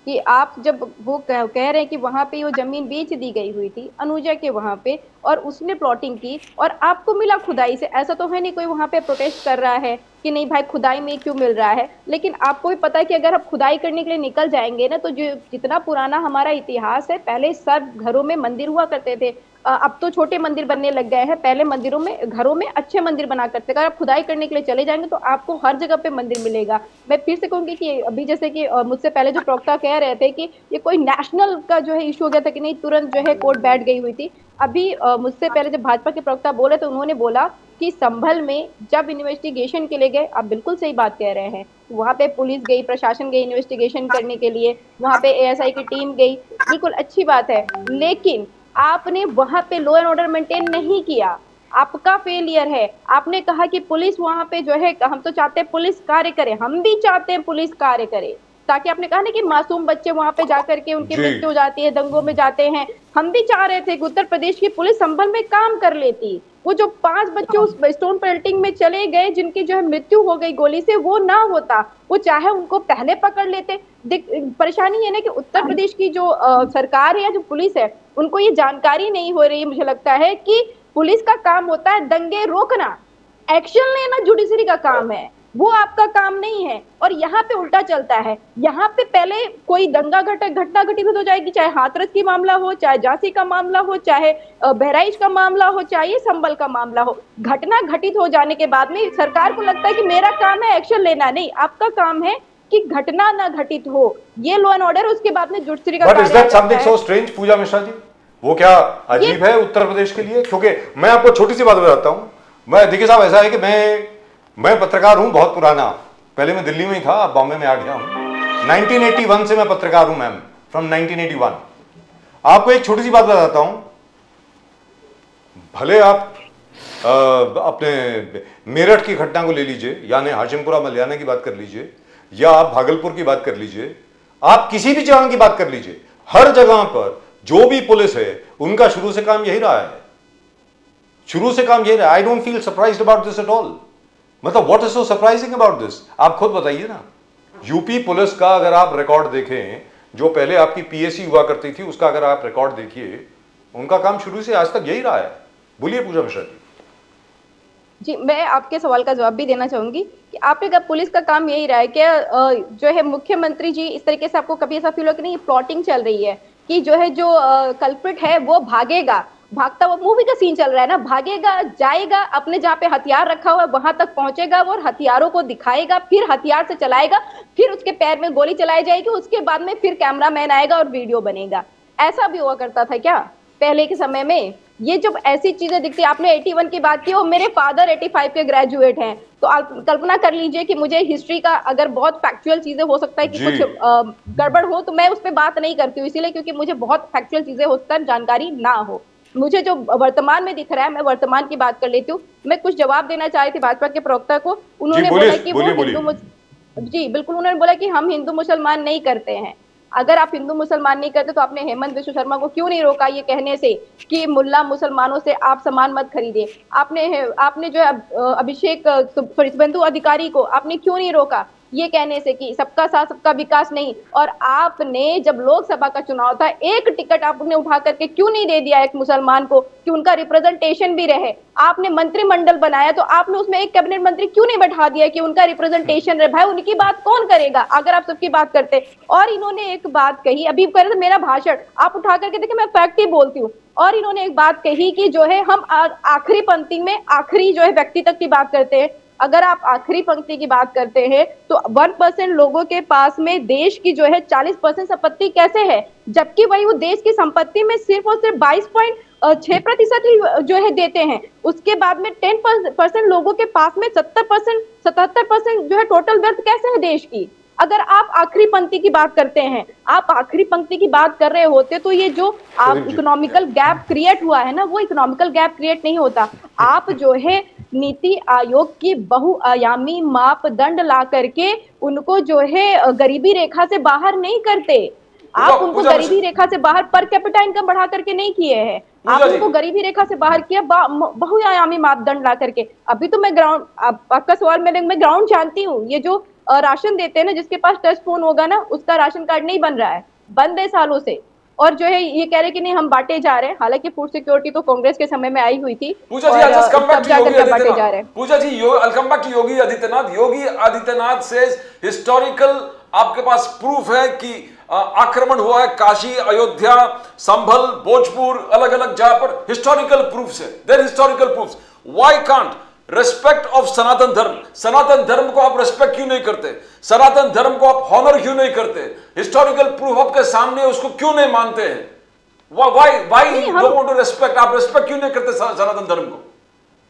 कि आप जब वो कह रहे हैं कि वहां पे वो जमीन बेच दी गई हुई थी अनुजा के वहां पे, और उसने प्लॉटिंग की और आपको मिला खुदाई से, ऐसा तो है नहीं कोई वहां पे प्रोटेस्ट कर रहा है कि नहीं भाई खुदाई में क्यों मिल रहा है। लेकिन आपको भी पता है कि अगर आप खुदाई करने के लिए निकल जाएंगे ना, तो जो जितना पुराना हमारा इतिहास है, पहले सब घरों में मंदिर हुआ करते थे, अब तो छोटे मंदिर बनने लग गए हैं, पहले मंदिरों में घरों में अच्छे मंदिर बना करते। अगर आप खुदाई करने के लिए चले जाएंगे तो आपको हर जगह पे मंदिर मिलेगा। मैं फिर से कहूंगी कि अभी जैसे कि मुझसे पहले जो प्रवक्ता कह रहे थे कि ये कोई नेशनल का जो है इशू हो गया था कि नहीं, तुरंत जो है कोर्ट बैठ गई हुई थी। अभी मुझसे पहले जब भाजपा के प्रवक्ता बोले तो उन्होंने बोला कि संभल में जब इन्वेस्टिगेशन के लिए गए, आप बिल्कुल सही बात कह रहे हैं, वहां पे पुलिस गई, प्रशासन गई इन्वेस्टिगेशन करने के लिए, वहां पे एएसआई की टीम गई, बिल्कुल अच्छी बात है, लेकिन आपने वहां पे लॉ एंड ऑर्डर मेंटेन नहीं किया, आपका फेलियर है। आपने कहा कि पुलिस वहां पे जो है, हम तो चाहते हैं पुलिस कार्य करे, हम भी चाहते हैं पुलिस कार्य करे, ताकि आपने कहा ना कि मासूम बच्चे वहां पे जाकर के उनकी मृत्यु हो जाती है, दंगों में जाते हैं, हम भी चाह रहे थे कि उत्तर प्रदेश की पुलिस संभल में काम कर लेती। वो जो 5 बच्चे उस स्टोन पेल्टिंग में चले गए जिनकी जो है मृत्यु हो गई गोली से, वो ना होता, वो चाहे उनको पहले पकड़ लेते। परेशानी है ना कि उत्तर प्रदेश की जो सरकार है या जो पुलिस है, उनको ये जानकारी नहीं हो रही है। मुझे लगता है कि पुलिस का काम होता है दंगे रोकना, एक्शन लेना जुडिशरी का काम है, वो आपका काम नहीं है। और यहाँ पे उल्टा चलता है, यहाँ पे पहले कोई दंगा घटना घटित हो जाएगी, चाहे हाथरस की मामला हो, चाहे झांसी का मामला हो, चाहे बहराइच का मामला हो, चाहे संभल का मामला हो, घटना घटित हो जाने के बाद में सरकार को लगता है कि मेरा काम है एक्शन लेना। नहीं, आपका काम है कि घटना ना घटित हो, ये लॉ एंड ऑर्डर, उसके बाद में जुडिशरी का कार्य। But is that something so strange Pooja Mishra ji? वो क्या अजीब है उत्तर प्रदेश के लिए? क्योंकि मैं आपको छोटी सी बात बताता हूं, मैं देखिए साहब, ऐसा है कि मैं पत्रकार हूं बहुत पुराना, पहले मैं दिल्ली में ही था, अब बॉम्बे में आ गया हूं। 1981 से मैं पत्रकार हूं मैम, फ्रॉम 1981। आपको एक छोटी सी बात बताता हूं, भले आप अपने मेरठ की घटना को ले लीजिए, यानी हाशिमपुरा मलियाना की बात कर लीजिए, या आप भागलपुर की बात कर लीजिए, आप किसी भी जगह की बात कर लीजिए, हर जगह पर जो भी पुलिस है उनका शुरू से काम यही रहा है, शुरू से काम यही रहा है। I don't feel surprised about this at all. मतलब what is so surprising about this? आप खुद बताइए ना। यूपी पुलिस का अगर आप रिकॉर्ड देखें, जो पहले आपकी पीएससी हुआ करती थी, उसका अगर आप रिकॉर्ड देखिए, उनका काम शुरू से आज तक यही रहा है। बोलिए पूजा मिश्रा जी। जी, मैं आपके सवाल का जवाब भी देना चाहूंगी कि आपने कहा पुलिस का काम यही रहा है कि जो है मुख्यमंत्री जी इस तरीके से, आपको कभी ऐसा फील हो कि नहीं प्लॉटिंग चल रही है कि जो है जो कल्प्रिट है वो भागेगा, भागता हुआ मूवी का सीन चल रहा है ना, भागेगा, जाएगा, अपने जहाँ पे हथियार रखा हुआ है वहां तक पहुंचेगा, वो हथियारों को दिखाएगा, फिर हथियार से चलाएगा, फिर उसके पैर में गोली चलाई जाएगी, उसके बाद में फिर कैमरामैन आएगा और वीडियो बनेगा। ऐसा भी हुआ करता था क्या पहले के समय में? ये जब ऐसी चीजें दिखती, आपने 81 की बात की, वो मेरे फादर 85 के ग्रेजुएट हैं, तो आप कल्पना कर लीजिए कि मुझे हिस्ट्री का अगर बहुत फैक्चुअल चीजें हो सकता है कि कुछ गड़बड़ हो, तो मैं उस पर बात नहीं करती हूँ, इसीलिए क्योंकि मुझे बहुत फैक्चुअल चीजें हो सकता है जानकारी ना हो। मुझे जो वर्तमान में दिख रहा है, मैं वर्तमान की बात कर लेती हूँ। मैं कुछ जवाब देना चाह रही थी भाजपा के प्रवक्ता को, उन्होंने बोला कि वो हिंदू, जी बिल्कुल, उन्होंने बोला कि हम हिंदू मुसलमान नहीं करते हैं। अगर आप हिंदू मुसलमान नहीं करते तो आपने हेमंत विश्व शर्मा को क्यों नहीं रोका ये कहने से कि मुल्ला मुसलमानों से आप सामान मत खरीदे? आपने जो है अभिषेक शुभेंदु अधिकारी को आपने क्यों नहीं रोका ये कहने से कि सबका साथ सबका विकास नहीं? और आपने जब लोकसभा का चुनाव था, एक टिकट आपने उठा करके क्यों नहीं दे दिया एक मुसलमान को कि उनका रिप्रेजेंटेशन भी रहे? आपने मंत्रिमंडल बनाया तो आपने उसमें एक कैबिनेट मंत्री क्यों नहीं बैठा दिया कि उनका रिप्रेजेंटेशन रहे? भाई उनकी बात कौन करेगा अगर आप सबकी बात करते? और इन्होंने एक बात कही, अभी कह रहे थे मेरा भाषण आप उठा करके देखिए, मैं फैक्ट ही बोलती हूँ। और इन्होंने एक बात कही कि जो है हम आखिरी पंक्ति में आखिरी जो है व्यक्ति तक की बात करते हैं। अगर आप आखिरी पंक्ति की बात करते हैं तो 1% लोगों के पास में देश की जो है 40% संपत्ति कैसे है, जबकि वही वो देश की संपत्ति में सिर्फ और सिर्फ 22.6% ही जो है देते हैं। उसके बाद में 10% लोगों के पास में 77% जो है टोटल वेल्थ कैसे है देश की? अगर आप आखिरी पंक्ति की बात करते हैं, आप आखिरी पंक्ति की बात कर रहे होते तो ये जो आप इकोनॉमिकल गैप क्रिएट हुआ है ना, वो इकोनॉमिकल गैप क्रिएट नहीं होता। आप जो है नीति आयोग की बहुआयामी मापदंड ला करके उनको जो है गरीबी रेखा से बाहर नहीं करते। आप उनको गरीबी रेखा से बाहर पर कैपिटा इनकम बढ़ा करके नहीं किए हैं, आप उनको गरीबी रेखा से बाहर किया बहुआयामी मापदंड ला करके। अभी तो मैं ग्राउंड, आपका सवाल मैं ग्राउंड जानती हूँ, ये जो राशन देते हैं ना, जिसके पास टच फोन होगा ना उसका राशन कार्ड नहीं बन रहा है, बंद है सालों से। और जो है ये कह रहे कि नहीं हम बांटे जा रहे हैं, हालांकि फूड सिक्योरिटी तो कांग्रेस के समय में आई हुई थी। पूजा जी, I'll just come back to Yogi बांटे जा रहे Adityanath. हैं। पूजा जी, I'll come back to Yogi Adityanath. Yogi Adityanath says historical, आपके पास प्रूफ है कि आक्रमण हुआ है काशी, अयोध्या, संभल, भोजपुर, अलग अलग जगह पर हिस्टोरिकल प्रूफ्स है, there historical proofs. Why can't respect of Sanatan Dharma? Sanatan धर्म को आप रेस्पेक्ट क्यों नहीं करते? सनातन धर्म को आप हॉनर क्यों नहीं करते? हिस्टोरिकल प्रूफ आपके सामने, उसको क्यों नहीं मानते हैं? Why don't want to respect? आप रेस्पेक्ट क्यों नहीं करते सनातन धर्म को?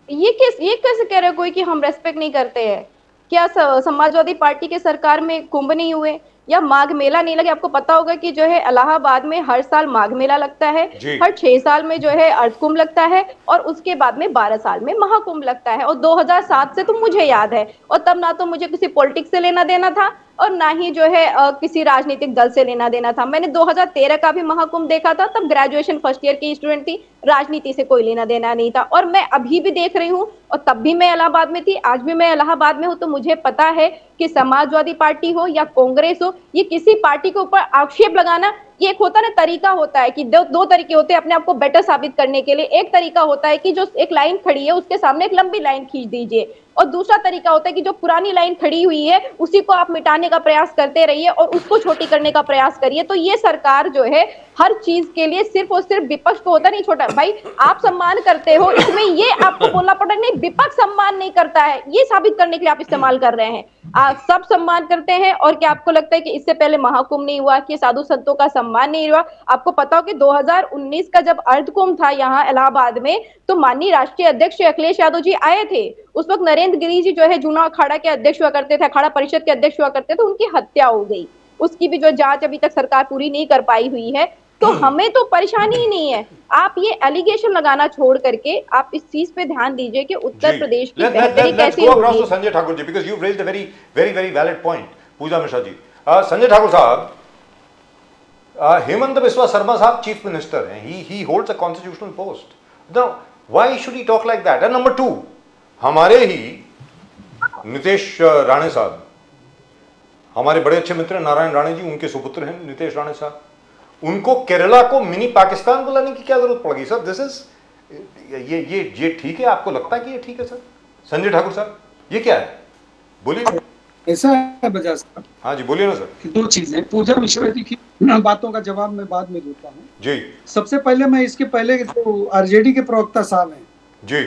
ये कैसे कह रहे हो कोई कि हम रेस्पेक्ट नहीं करते हैं? क्या समाजवादी पार्टी के सरकार में कुंभ नहीं हुए या माघ मेला नहीं लगे? आपको पता होगा कि जो है इलाहाबाद में हर साल माघ मेला लगता है, हर 6 साल में जो है अर्थ कुंभ लगता है, और उसके बाद में 12 साल में महाकुंभ लगता है। और 2007 से तो मुझे याद है, और तब ना तो मुझे किसी पॉलिटिक्स से लेना देना था और ना ही जो है किसी राजनीतिक दल से लेना देना था। मैंने 2013 का भी महाकुंभ देखा था, तब ग्रेजुएशन फर्स्ट ईयर की स्टूडेंट थी, राजनीति से कोई लेना देना नहीं था। और मैं अभी भी देख रही हूँ, और तब भी मैं इलाहाबाद में थी, आज भी मैं इलाहाबाद में हूँ, तो मुझे पता है कि समाजवादी पार्टी हो या कांग्रेस हो, ये किसी पार्टी के ऊपर आक्षेप लगाना, ये एक होता है ना तरीका होता है कि दो तरीके होते हैं अपने आप को बेटर साबित करने के लिए। एक तरीका होता है कि जो एक लाइन खड़ी है उसके सामने एक लंबी लाइन खींच दीजिए, और दूसरा तरीका होता है कि जो पुरानी लाइन खड़ी हुई है उसी को आप मिटाने का प्रयास करते रहिए और उसको छोटी करने का प्रयास करिए। तो ये सरकार जो है हर चीज के लिए सिर्फ और सिर्फ विपक्ष को होता नहीं, छोटा भाई आप सम्मान करते हो, इसमें ये आपको बोलना पड़ता नहीं विपक्ष सम्मान नहीं करता है, ये साबित करने के लिए आप इस्तेमाल कर रहे हैं। आप सब सम्मान करते हैं, और क्या आपको लगता है कि इससे पहले महाकुंभ नहीं हुआ, कि साधु संतों का सम्मान नहीं हुआ? आपको पता हो कि 2019 का जब अर्थ कुंभ था यहाँ इलाहाबाद में, तो माननीय राष्ट्रीय अध्यक्ष अखिलेश यादव जी आए थे। उस वक्त नरेंद्र गिरी जी जो है जूना अखाड़ा के अध्यक्ष हुआ करते थे, अखाड़ा परिषद के अध्यक्ष हुआ करते थे, उनकी हत्या हो गई। उसकी भी जो जांच अभी तक सरकार पूरी नहीं कर पाई हुई है। तो हमें तो परेशानी ही नहीं है, आप ये एलिगेशन लगाना छोड़ करके आप इस चीज पे ध्यान दीजिए कि उत्तर प्रदेश की बेहतरी कैसी होगी। संजय ठाकुर जी, because you've raised a very very very valid point, पूजा मिश्रा जी। संजय ठाकुर साहब, हेमंत बिस्वा शर्मा साहब चीफ मिनिस्टर हैं, he holds a constitutional post. Now why should he talk like that? And number 2, हमारे ही नितेश राणे साहब, हमारे बड़े अच्छे मित्र नारायण राणे जी, उनके सुपुत्र हैं नितेश राणे साहब, उनको केरला को मिनी पाकिस्तान बुलाने की क्या जरूरत पड़ेगी? सर दिस इज ये ठीक है? आपको लगता है कि ये ठीक है सर? संजय ठाकुर साहब, ये क्या है? बोलिए। ऐसा है बजाज साहब। हाँ जी बोलिए ना सर। 2 चीजें, पूजा मिश्रा जी की बातों का जवाब मैं बाद में देता हूँ जी। सबसे पहले मैं इसके पहले जो आरजेडी के प्रवक्ता साहब हैं जी,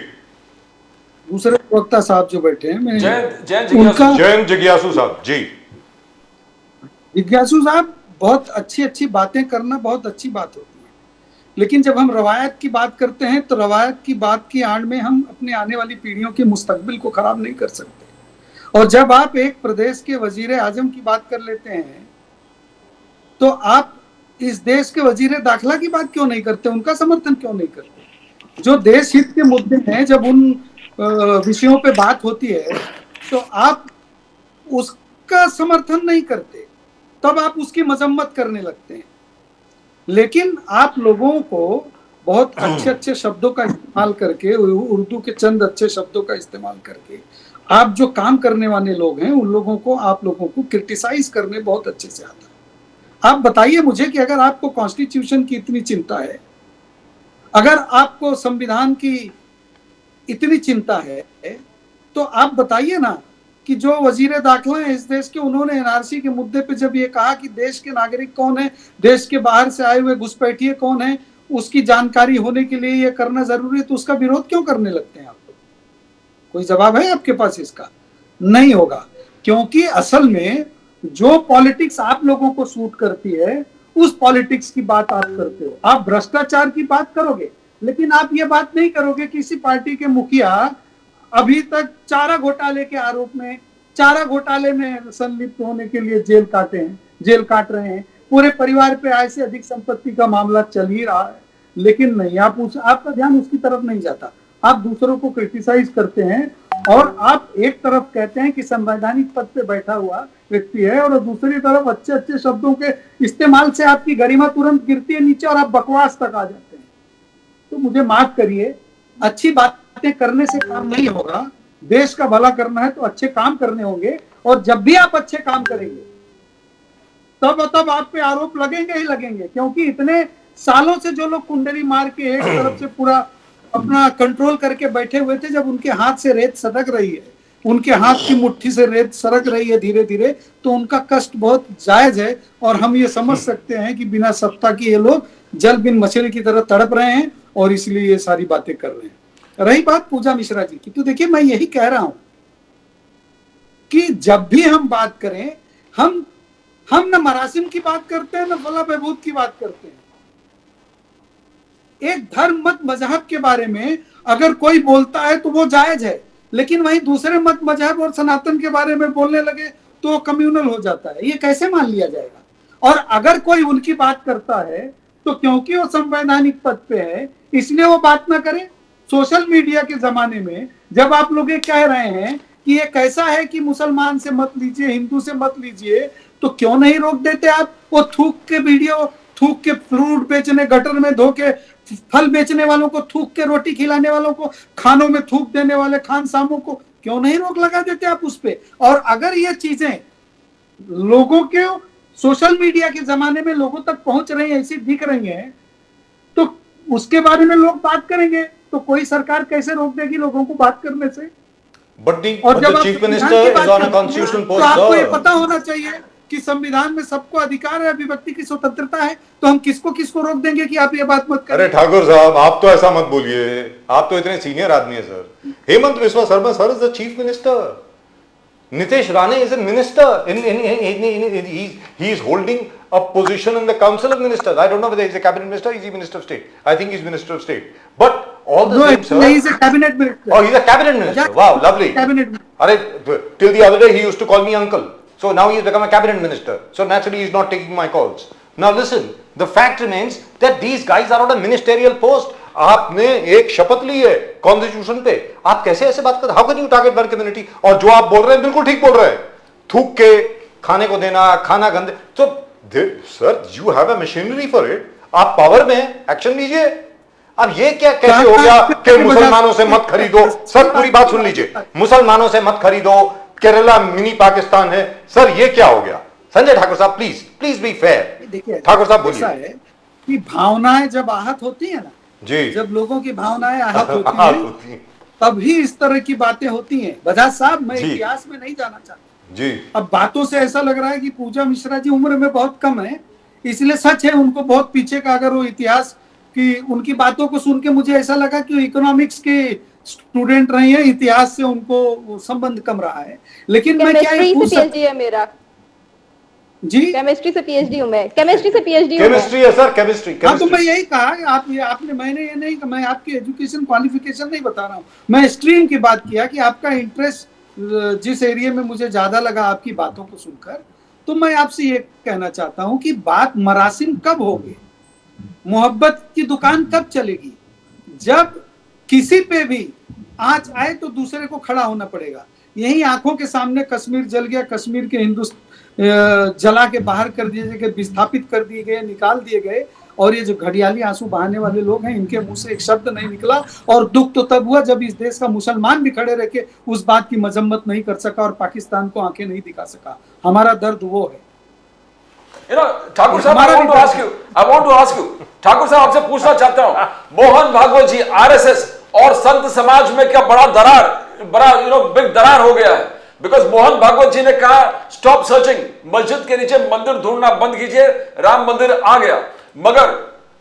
दूसरे प्रवक्ता साहब जो बैठे हैं, मैं जयंत जिज्ञासु साहब जी। जिज्ञासु साहब, बहुत अच्छी बातें करना बहुत अच्छी बात होती है, लेकिन जब हम रवायत की बात करते हैं तो रवायत की बात की आड़ में हम अपने आने वाली पीढ़ियों के मुस्तकबिल को खराब नहीं कर सकते। और जब आप एक प्रदेश के वजीर आजम की बात कर लेते हैं तो आप इस देश के वजीर दाखिला की बात क्यों नहीं करते, उनका समर्थन क्यों नहीं करते? जो देश हित के मुद्दे हैं, जब उन विषयों पे बात होती है तो आप उसका समर्थन नहीं करते, तब आप उसकी मजम्मत करने लगते हैं। लेकिन आप लोगों को बहुत अच्छे शब्दों का इस्तेमाल करके, उर्दू के चंद अच्छे शब्दों का इस्तेमाल करके, आप जो काम करने वाले लोग हैं उन लोगों को, आप लोगों को क्रिटिसाइज करने बहुत अच्छे से आता है। आप बताइए मुझे कि अगर आपको कॉन्स्टिट्यूशन की इतनी चिंता है, अगर आपको संविधान की इतनी चिंता है, तो आप बताइए ना कि जो वजीर दाखिला है इस देश के, उन्होंने एनआरसी के मुद्दे पे जब ये कहा कि देश के नागरिक कौन है, देश के बाहर से आए हुए घुसपैठिए कौन है, उसकी जानकारी होने के लिए ये करना जरूरी है, तो उसका विरोध क्यों करने लगते हैं आप लोग? कोई जवाब है आपके पास इसका? नहीं होगा, क्योंकि असल में जो पॉलिटिक्स आप लोगों को सूट करती है उस पॉलिटिक्स की बात आप करते हो। आप भ्रष्टाचार की बात करोगे, लेकिन आप ये बात नहीं करोगे कि किसी पार्टी के मुखिया अभी तक चारा घोटाले के आरोप में, चारा घोटाले में संलिप्त होने के लिए जेल काट रहे हैं, पूरे परिवार पे आय से अधिक संपत्ति का मामला चल ही रहा है, लेकिन नहीं, आपका ध्यान उसकी तरफ नहीं जाता। आप दूसरों को क्रिटिसाइज करते हैं और आप एक तरफ कहते हैं कि संवैधानिक पद पे बैठा हुआ व्यक्ति है और दूसरी तरफ अच्छे शब्दों के इस्तेमाल से आपकी गरिमा तुरंत गिरती है नीचे और आप बकवास तक आ जाते हैं। तो मुझे माफ करिए, अच्छी बातें करने से काम नहीं होगा। देश का भला करना है तो अच्छे काम करने होंगे और जब भी आप अच्छे काम करेंगे तब आप पे आरोप लगेंगे ही लगेंगे, क्योंकि इतने सालों से जो लोग कुंडली मार के एक तरफ से पूरा अपना कंट्रोल करके बैठे हुए थे, जब उनके हाथ से रेत सटक रही है, उनके हाथ की मुट्ठी से रेत सरक रही है धीरे धीरे, तो उनका कष्ट बहुत जायज है। और हम ये समझ सकते हैं कि बिना सत्ता के ये लोग जल बिन मछली की तरह तड़प रहे हैं और इसलिए ये सारी बातें कर रहे हैं। रही बात पूजा मिश्रा जी की, तो देखिए मैं यही कह रहा हूं कि जब भी हम बात करें, हम न मरासिम की बात करते हैं, न फला बहबूद की बात करते हैं। एक धर्म मत मजहब के बारे में अगर कोई बोलता है तो वो जायज है, लेकिन वहीं दूसरे मत मजहब और सनातन के बारे में बोलने लगे तो कम्युनल हो जाता है। ये कैसे मान लिया जाएगा? और अगर कोई उनकी बात करता है तो क्योंकि वो संवैधानिक पद पे है इसलिए वो बात ना करे। सोशल मीडिया के जमाने में जब आप लोग ये कह रहे हैं कि ये कैसा है कि मुसलमान से मत लीजिए, हिंदू से मत लीजिए, तो क्यों नहीं रोक देते आप? वो थूक के वीडियो, थूक के फ्रूट बेचने, गटर में धो के फल बेचने वालों को, थूक के रोटी खिलाने वालों को, खानों में थूक देने वाले खानसामों को क्यों नहीं रोक लगा देते आप उस पे? और अगर ये चीजें लोगों के सोशल मीडिया के जमाने में लोगों तक पहुंच रही है, ऐसी दिख रही है, तो उसके बारे में लोग बात करेंगे, तो कोई सरकार कैसे रोक देगी लोगों को बात करने से? और जब chief minister is on a constitutional post, तो आपको ये पता होना चाहिए कि संविधान में सबको अधिकार है, अभिव्यक्ति की स्वतंत्रता है, तो हम किसको किसको रोक देंगे कि आप ये बात मत करें? अरे ठाकुर साहब, आप तो ऐसा मत बोलिए, आप तो इतने सीनियर आदमी है sir. Hemant Biswa Sharma sir is the chief minister. Nitesh Rane is a minister. He is holding a position in the Council of Ministers. I don't know whether he's a cabinet minister or is he minister of state. I think he's minister of state. But all the same, sir. No, he's a cabinet minister. Oh, he's a cabinet minister. Yeah, Wow, lovely. Cabinet minister. Till the other day he used to call me uncle. So now he's become a cabinet minister. So naturally he's not taking my calls. Now listen, the fact remains that these guys are on a ministerial post. आपने एक शपथ ली है constitution पे, आप कैसे ऐसे बात करते? How can you target one community? और जो आप बोल रहे हैं बिल्कुल ठीक बोल रहे हैं, थूक के खाने को देना, खाना गंदे, तो sir you have a machinery for it, आप पावर में एक्शन लीजिए। अब ये क्या कैसे हो गया कि मुसलमानों से मत खरीदो? सर पूरी बात सुन लीजिए, मुसलमानों से मत खरीदो, केरला मिनी पाकिस्तान है। सर ये क्या हो गया? संजय ठाकुर साहब प्लीज बी फेयर। देखिए ठाकुर साहब बोलिए कि भावनाएं जब आहत होती है ना जी, जब लोगों की भावनाएं आहत होती हैं तभी इस तरह की बातें होती हैं। बजाज साहब, मैं इतिहास में नहीं जाना चाहता जी। अब बातों से ऐसा लग रहा है कि पूजा मिश्रा जी उम्र में बहुत कम है, इसलिए सच है उनको बहुत पीछे का, अगर वो इतिहास की उनकी बातों को सुन के मुझे ऐसा लगा कि वो इकोनॉमिक्स के स्टूडेंट रही है, इतिहास से उनको संबंध कम रहा है। लेकिन मैं क्या ये पूछ सकता है मेरा जी, केमिस्ट्री से पीएचडी हूं मैं, केमिस्ट्री से पीएचडी हूं। केमिस्ट्री है सर, केमिस्ट्री। हाँ, तो मैं यही कहा कि आपने मैंने ये नहीं, मैं आपकी एजुकेशन क्वालिफिकेशन नहीं बता रहा हूँ, मैं स्ट्रीम की बात किया कि आपका इंटरेस्ट जिस एरिया में मुझे ज्यादा लगा आपकी बातों को सुनकर, तो मैं आपसे ये कहना चाहता हूँ कि बात मरासिम कब होगी, मोहब्बत की दुकान कब चलेगी? जब किसी पे भी आंच आए तो दूसरे को खड़ा होना पड़ेगा। यही आंखों के सामने कश्मीर जल गया, कश्मीर के हिंदुस्तान जला के बाहर कर दिए गए, विस्थापित कर दिए गए, निकाल दिए गए, और ये जो घड़ियाली आंसू बहाने वाले लोग हैं इनके मुंह से एक शब्द नहीं निकला। और दुख तो तब हुआ जब इस देश का मुसलमान भी खड़े रह के उस बात की मजम्मत नहीं कर सका और पाकिस्तान को आंखें नहीं दिखा सका। हमारा दर्द वो है। ठाकुर साहब, I want to ask you, Thakur साहब आपसे पूछना चाहता हूं, मोहन भागवत जी, आरएसएस और संत समाज में क्या बिग दरार हो गया है? बिकॉज मोहन भागवत जी ने कहा स्टॉप सर्चिंग, मस्जिद के नीचे मंदिर ढूंढना बंद कीजिए, राम मंदिर आ गया। मगर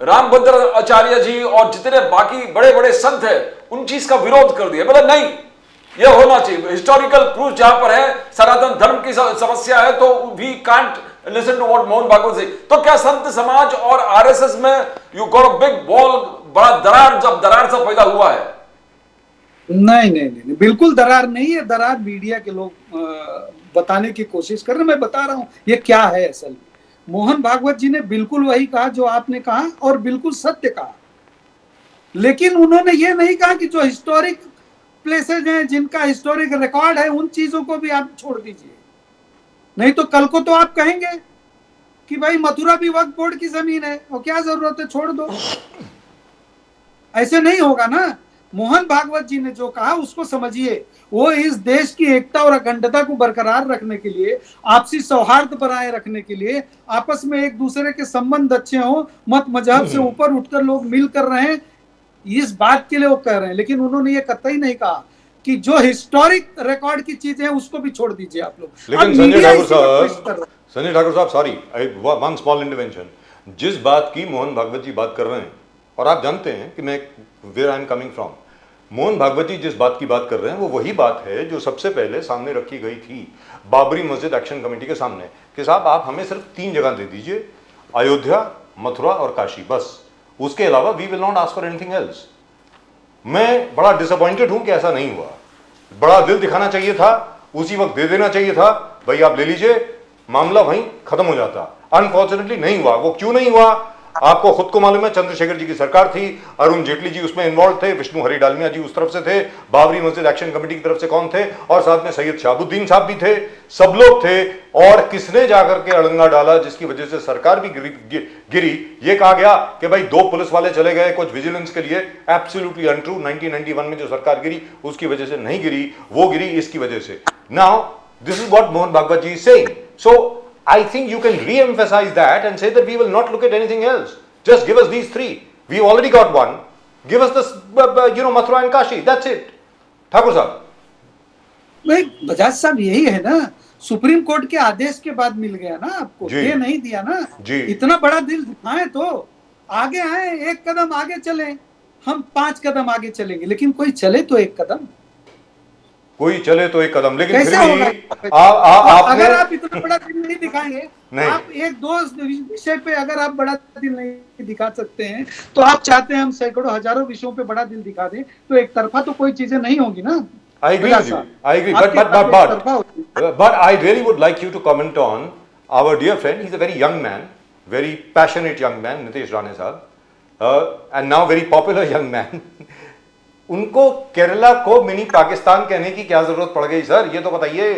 रामभद्र आचार्य जी और जितने बाकी बड़े बड़े संत हैं उन चीज का विरोध कर दिया, मतलब नहीं ये होना चाहिए। हिस्टोरिकल प्रूफ जहां पर है, सनातन धर्म की समस्या है, तो we can't listen to what Mohan Bhagwat से। तो क्या संत समाज और आरएसएस में you got a big wall, बड़ा दरार, जब दरार सा पैदा हुआ है? नहीं, बिल्कुल दरार नहीं है। दरार मीडिया के लोग बताने की कोशिश कर रहे हैं, मैं बता रहा हूं ये क्या है असल में। मोहन भागवत जी ने बिल्कुल वही कहा जो आपने कहा और बिल्कुल सत्य कहा, लेकिन उन्होंने ये नहीं कहा कि जो हिस्टोरिक प्लेसेज हैं, जिनका हिस्टोरिक रिकॉर्ड है, उन चीजों को भी आप छोड़ दीजिए। नहीं तो कल को तो आप कहेंगे कि भाई मथुरा भी वक्फ बोर्ड की जमीन है और क्या जरूरत है, छोड़ दो। ऐसे नहीं होगा ना। मोहन भागवत जी ने जो कहा उसको समझिए। वो इस देश की एकता और अखंडता को बरकरार रखने के लिए, आपसी सौहार्द बनाए रखने के लिए, आपस में एक दूसरे के संबंध अच्छे हों, मत मजहब से ऊपर उठकर लोग मिल कर रहे हैं, इस बात के लिए वो कह रहे हैं। लेकिन उन्होंने ये कतई नहीं कहा कि जो हिस्टोरिक रिकॉर्ड की चीजें हैं उसको भी छोड़ दीजिए आप लोग। लेकिन संजय ठाकुर साहब सॉरी, वन स्मॉल इंटरवेंशन। जिस बात की मोहन भागवत जी बात कर रहे हैं, और आप जानते हैं कि मैं where I am coming from, Mohan Bhagwat ji जिस बात की बात कर रहे हैं वो वही बात है जो सबसे पहले सामने रखी गई थी बाबरी मस्जिद एक्शन कमेटी के सामने कि साहब आप हमें सिर्फ 3 जगह दे दीजिए, अयोध्या, मथुरा और काशी, बस। उसके अलावा we will not ask for anything else. मैं बड़ा डिसअपॉइंटेड हूं कि ऐसा नहीं हुआ। बड़ा दिल दिखाना चाहिए था, उसी वक्त दे देना चाहिए था, भाई आप ले लीजिए, मामला वहीं खत्म हो जाता। अनफॉर्चुनेटली नहीं हुआ। वो क्यों नहीं हुआ आपको खुद को मालूम है। चंद्रशेखर जी की सरकार थी, अरुण जेटली जी उसमें इन्वॉल्व थे, विष्णु हरि डालमिया जी उस तरफ से थे, बाबरी मस्जिद एक्शन कमेटी की तरफ से कौन थे, और साथ में सैयद शहाबुद्दीन साहब भी थे, सब लोग थे। और किसने जाकर के अड़ंगा डाला जिसकी वजह से सरकार भी गिरी। ये कहा गया कि भाई 2 पुलिस वाले चले गए कुछ विजिलेंस के लिए, एब्सोल्युटली अनट्रू। 1991 में जो सरकार गिरी उसकी वजह से नहीं गिरी, वो गिरी इसकी वजह से। Now this is what Mohan Bhagwat ji is saying. So I think you can re-emphasize that and say that we will not look at anything else. Just give us these 3. We already got one. Give us this, Mathura and Kashi. That's it. Thakur साहब, भाई बजाज साहब यही है ना, supreme court के आदेश के बाद मिल गया ना आपको, ये नहीं दिया ना जी। इतना बड़ा दिल दिखाएं तो आगे आए, 1 कदम आगे चले। हम 5 कदम आगे चलेंगे, लेकिन कोई चले तो 1 कदम, कोई चले तो 1 कदम। लेकिन कैसे फिर भी अगर आप इतना बड़ा दिल नहीं दिखाएंगे, आप 1-2 विषय पे अगर आप बड़ा दिल नहीं दिखा सकते हैं, तो आप चाहते हैं हम सैकड़ों हजारों विषयों पे बड़ा दिल दिखा दें, तो एक तरफा तो कोई चीजें नहीं होगी ना। I agree with you. I agree. But I really would like you to comment on our dear friend. He's a very young man, very passionate young man, Nitesh Rane साहब, and now very popular young man. उनको केरला को mini Pakistan कहने की क्या जरूरत पड़ गई sir? ये तो बताइए,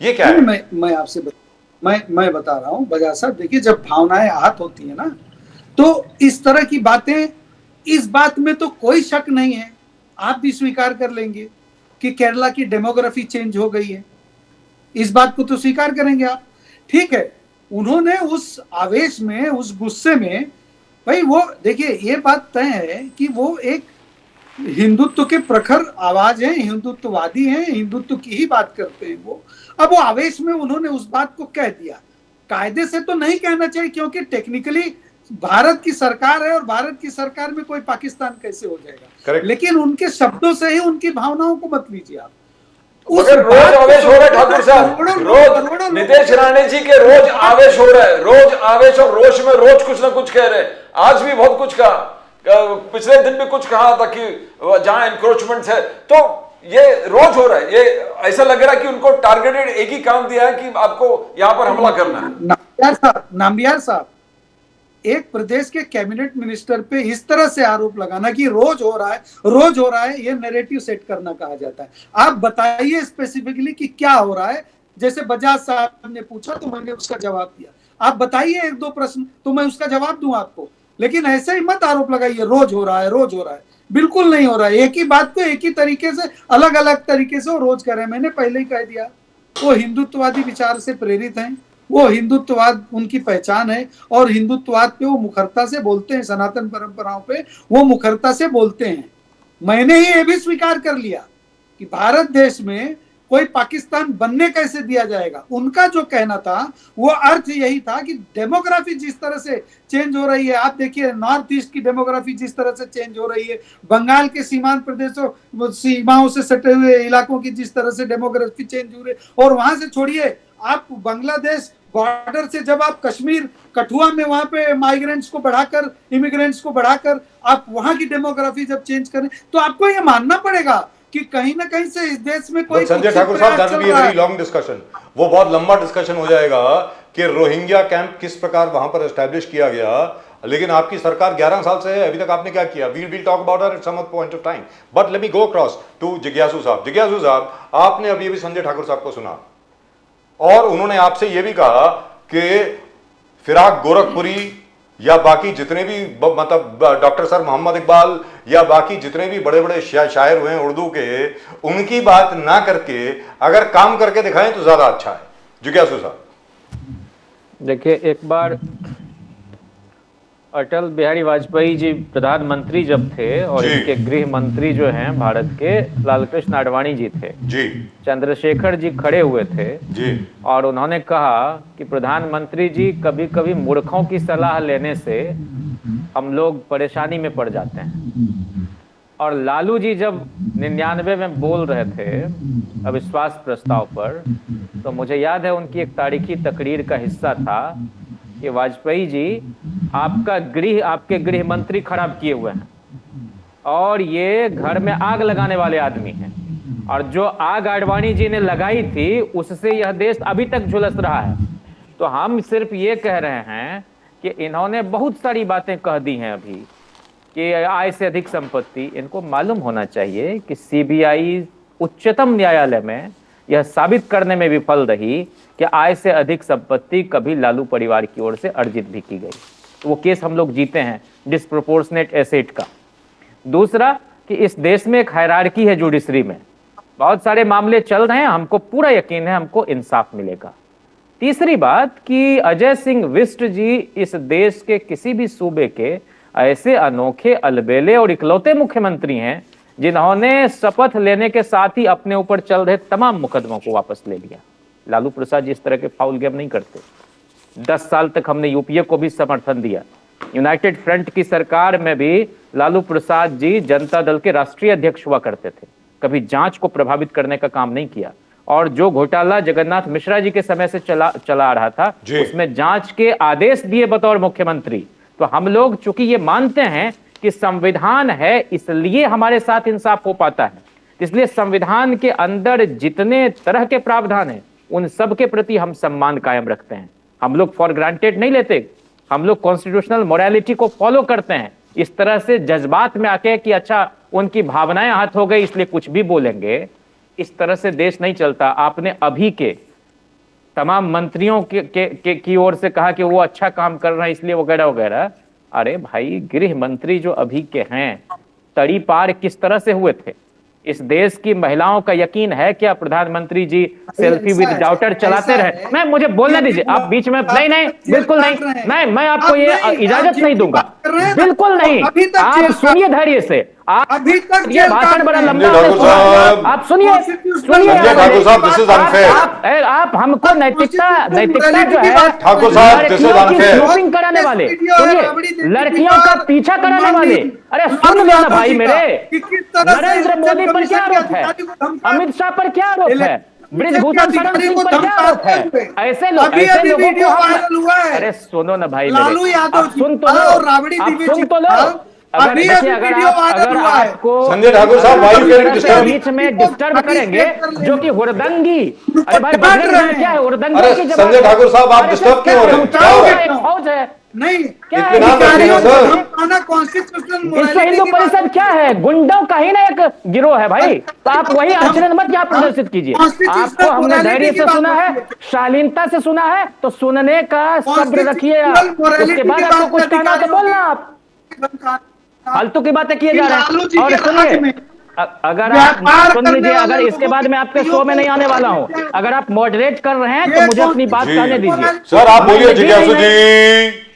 ये क्या है? मैं आपसे मैं बता रहा हूँ बजाज साहब, देखिए जब भावनाएं आहत होती है ना, तो इस तरह की बातें, इस बात में तो कोई शक नहीं है, आप भी स्वीकार कर लेंगे कि केरला की डेमोग्राफी चेंज हो गई है। इस बात को तो स्वीकार करेंगे आप, ठीक है। उन्होंने उस आवेश में, उस गुस्से में, भाई वो देखिए ये बात तय है कि वो एक हिंदुत्व के प्रखर आवाज है, हिंदुत्ववादी हैं, हिंदुत्व की ही बात करते हैं वो। अब वो आवेश में उन्होंने उस बात को कह दिया। कायदे से तो नहीं कहना चाहिए, क्योंकि टेक्निकली भारत की सरकार है और भारत की सरकार में कोई पाकिस्तान कैसे हो जाएगा। Correct. लेकिन उनके शब्दों से ही उनकी भावनाओं को मत लीजिए आप। मगर रोज आवेश हो रहा है ठाकुर साहब, रोज नितेश राणे जी के रोज आवेश हो रहा है, रोज आवेश और रोष में रोज कुछ ना कुछ कह रहे हैं। आज भी बहुत कुछ कहा, पिछले दिन भी कुछ कहा था कि जहां एनक्रोचमेंट है, तो ये रोज हो रहा है। ये ऐसा लग रहा है कि उनको टारगेटेड एक ही काम दिया है कि आपको यहां पर हमला करना है। नाम्बियार साहब, एक प्रदेश के कैबिनेट मिनिस्टर पे इस तरह से आरोप लगाना कि रोज हो रहा है, ये नैरेटिव सेट करना कहा जाता है। आप बताइए स्पेसिफिकली कि क्या हो रहा है। जैसे बजाज साहब ने पूछा तो मैंने उसका जवाब दिया, आप बताइए 1-2 प्रश्न तो मैं उसका जवाब दूं आपको। लेकिन ऐसे ही मत आरोप लगाइए रोज हो रहा है। बिल्कुल नहीं हो रहा है। एक ही बात को एक ही तरीके से, अलग अलग तरीके से वो रोज कर रहे हैं। मैंने पहले ही कह दिया, वो हिंदुत्ववादी विचार से प्रेरित हैं, वो हिंदुत्ववाद उनकी पहचान है, और हिंदुत्ववाद पे वो मुखरता से बोलते हैं, सनातन परंपराओं पे वो मुखरता से बोलते हैं। मैंने ही ये भी स्वीकार कर लिया कि भारत देश में कोई पाकिस्तान बनने कैसे दिया जाएगा। उनका जो कहना था वो अर्थ यही था कि डेमोग्राफी जिस तरह से चेंज हो रही है, आप देखिए नॉर्थ ईस्ट की डेमोग्राफी जिस तरह से चेंज हो रही है, बंगाल के सीमांत प्रदेशों, सीमाओं से सटे हुए इलाकों की जिस तरह से डेमोग्राफी चेंज हो रही है, और वहां से छोड़िए आप बांग्लादेश बॉर्डर से जब आप कश्मीर कठुआ में वहां पे माइग्रेंट्स को बढ़ाकर, इमिग्रेंट्स को बढ़ाकर आप वहां की डेमोग्राफी जब चेंज करें, तो आपको ये मानना पड़ेगा कि कहीं ना कहीं से इस देश में कोई संजय ठाकुर साहब, that will be a very long discussion. वो बहुत लंबा डिस्कशन हो जाएगा कि रोहिंग्या कैंप किस प्रकार वहां पर एस्टैब्लिश किया गया। लेकिन आपकी सरकार 11 साल से है, अभी तक आपने क्या किया? We will talk about that at some point of time, but let me go across to जिज्ञासु साहब। जिज्ञासु साहब, आपने अभी अभी संजय ठाकुर साहब को सुना और उन्होंने आपसे यह भी कहा कि फिराक गोरखपुरी या बाकी जितने भी मतलब डॉक्टर सर मोहम्मद इकबाल या बाकी जितने भी बड़े बड़े शायर हुए हैं उर्दू के, उनकी बात ना करके अगर काम करके दिखाएं तो ज्यादा अच्छा है। जिज्ञासु साहब देखिए, एक बार अटल बिहारी वाजपेयी जी प्रधानमंत्री जब थे और जी। इनके गृह मंत्री जो हैं भारत के लालकृष्ण आडवाणी जी थे, जी चंद्रशेखर जी खड़े हुए थे जी और उन्होंने कहा कि प्रधानमंत्री जी, कभी कभी मूर्खों की सलाह लेने से हम लोग परेशानी में पड़ जाते हैं। और लालू जी जब 99 में बोल रहे थे अविश्वास प्रस्ताव पर, तो मुझे याद है उनकी एक तारीखी तकरीर का हिस्सा था कि वाजपेयी जी, आपके गृह मंत्री खराब किए हुए हैं और ये घर में आग लगाने वाले आदमी हैं, और जो आग आडवाणी जी ने लगाई थी उससे यह देश अभी तक झुलस रहा है। तो हम सिर्फ ये कह रहे हैं कि इन्होंने बहुत सारी बातें कह दी हैं अभी कि आय से अधिक संपत्ति। इनको मालूम होना चाहिए कि सीबीआई उच्चतम न्यायालय में यह साबित करने में विफल रही कि आय से अधिक संपत्ति कभी लालू परिवार की ओर से अर्जित भी की गई। तो वो केस हम लोग जीते हैं डिस्प्रोपोर्शनेट एसेट का। दूसरा कि इस देश में एक हायरार्की है जुडिशरी में, बहुत सारे मामले चल रहे हैं, हमको पूरा यकीन है हमको इंसाफ मिलेगा। तीसरी बात कि अजय सिंह विष्ट जी इस देश के किसी भी सूबे के ऐसे अनोखे, अलबेले और इकलौते मुख्यमंत्री हैं जिन्होंने शपथ लेने के साथ ही अपने ऊपर चल रहे तमाम मुकदमों को वापस ले लिया। लालू प्रसाद जी इस तरह के फाउल गेम नहीं करते। 10 साल तक हमने यूपीए को भी समर्थन दिया। यूनाइटेड फ्रंट की सरकार में भी लालू प्रसाद जी जनता दल के राष्ट्रीय अध्यक्ष हुआ करते थे, कभी जांच को प्रभावित करने का काम नहीं किया। और जो घोटाला जगन्नाथ मिश्रा जी के समय से चला आ रहा था, उसमें जांच के आदेश दिए बतौर मुख्यमंत्री। तो हम लोग चूंकि ये मानते हैं कि संविधान है इसलिए हमारे साथ इंसाफ हो पाता है, इसलिए संविधान के अंदर जितने तरह के प्रावधान हैं उन सब के प्रति हम सम्मान कायम रखते हैं। हम लोग फॉर ग्रांटेड नहीं लेते, हम लोग कॉन्स्टिट्यूशनल मोरालिटी को फॉलो करते हैं। इस तरह से जज्बात में आके कि अच्छा उनकी भावनाएं हाथ हो गई इसलिए कुछ भी बोलेंगे, इस तरह से देश नहीं चलता। आपने अभी के तमाम मंत्रियों की ओर से कहा कि वो अच्छा काम कर रहे हैं इसलिए वगैरह वगैरह। अरे भाई, गृह मंत्री जो अभी के हैं तड़ी पार किस तरह से हुए थे? इस देश की महिलाओं का यकीन है क्या प्रधानमंत्री जी सेल्फी विद डॉटर चलाते रहे? मैं मुझे बोलने दीजिए, आप बीच में नहीं बिल्कुल नहीं, मैं आपको ये इजाजत नहीं दूंगा, बिल्कुल नहीं। आप सुनिए धैर्य से, आप ये भाषण बड़ा लंबा आप सुनिए ठाकुर साहब, दिस इज अनफेयर। आप हमको नैतिकता जो है, ठाकुर साहब, दिस इज अनफेयर। शॉपिंग कराने वाले, सुनिए, लड़कियों का पीछा कराने वाले, अरे सुन लो ना भाई मेरे, नरेंद्र मोदी पर क्या आरोप है? अमित शाह पर क्या आरोप है? ब्रिजभूषण शरण सिंह पर क्या आरोप है? ऐसे लोगों को हम, अरे सुनो ना भाई मेरे, आप सुन तो लो, अगर आपको संजय ठाकुर साहब बीच में डिस्टर्ब करेंगे जो कि हुड़दंगी, अरे भाई क्या है हुड़दंगी? अरे संजय ठाकुर साहब, आप डिस्टर्ब क्यों हो रहे हैं? फौज है नहीं, क्या विश्व हिंदू परिषद क्या है? गुंडों का ही ना एक गिरोह है भाई। तो आप वही आचरण मत यहाँ प्रदर्शित कीजिए। आपको हमने धैर्य से सुना है, शालीनता से सुना है, तो सुनने का सब्र रखिए। उसके बाद आपको कुछ कहना तो बोलना। आप फालतू की बातें किए जा रहे हैं। और सुनिए, अगर आप सुन लीजिए, अगर इसके बाद मैं आपके शो में नहीं आने वाला हूं, अगर आप मॉडरेट कर रहे हैं तो मुझे अपनी बात कहने दीजिए। सर आप बोलिए जिज्ञासु जी।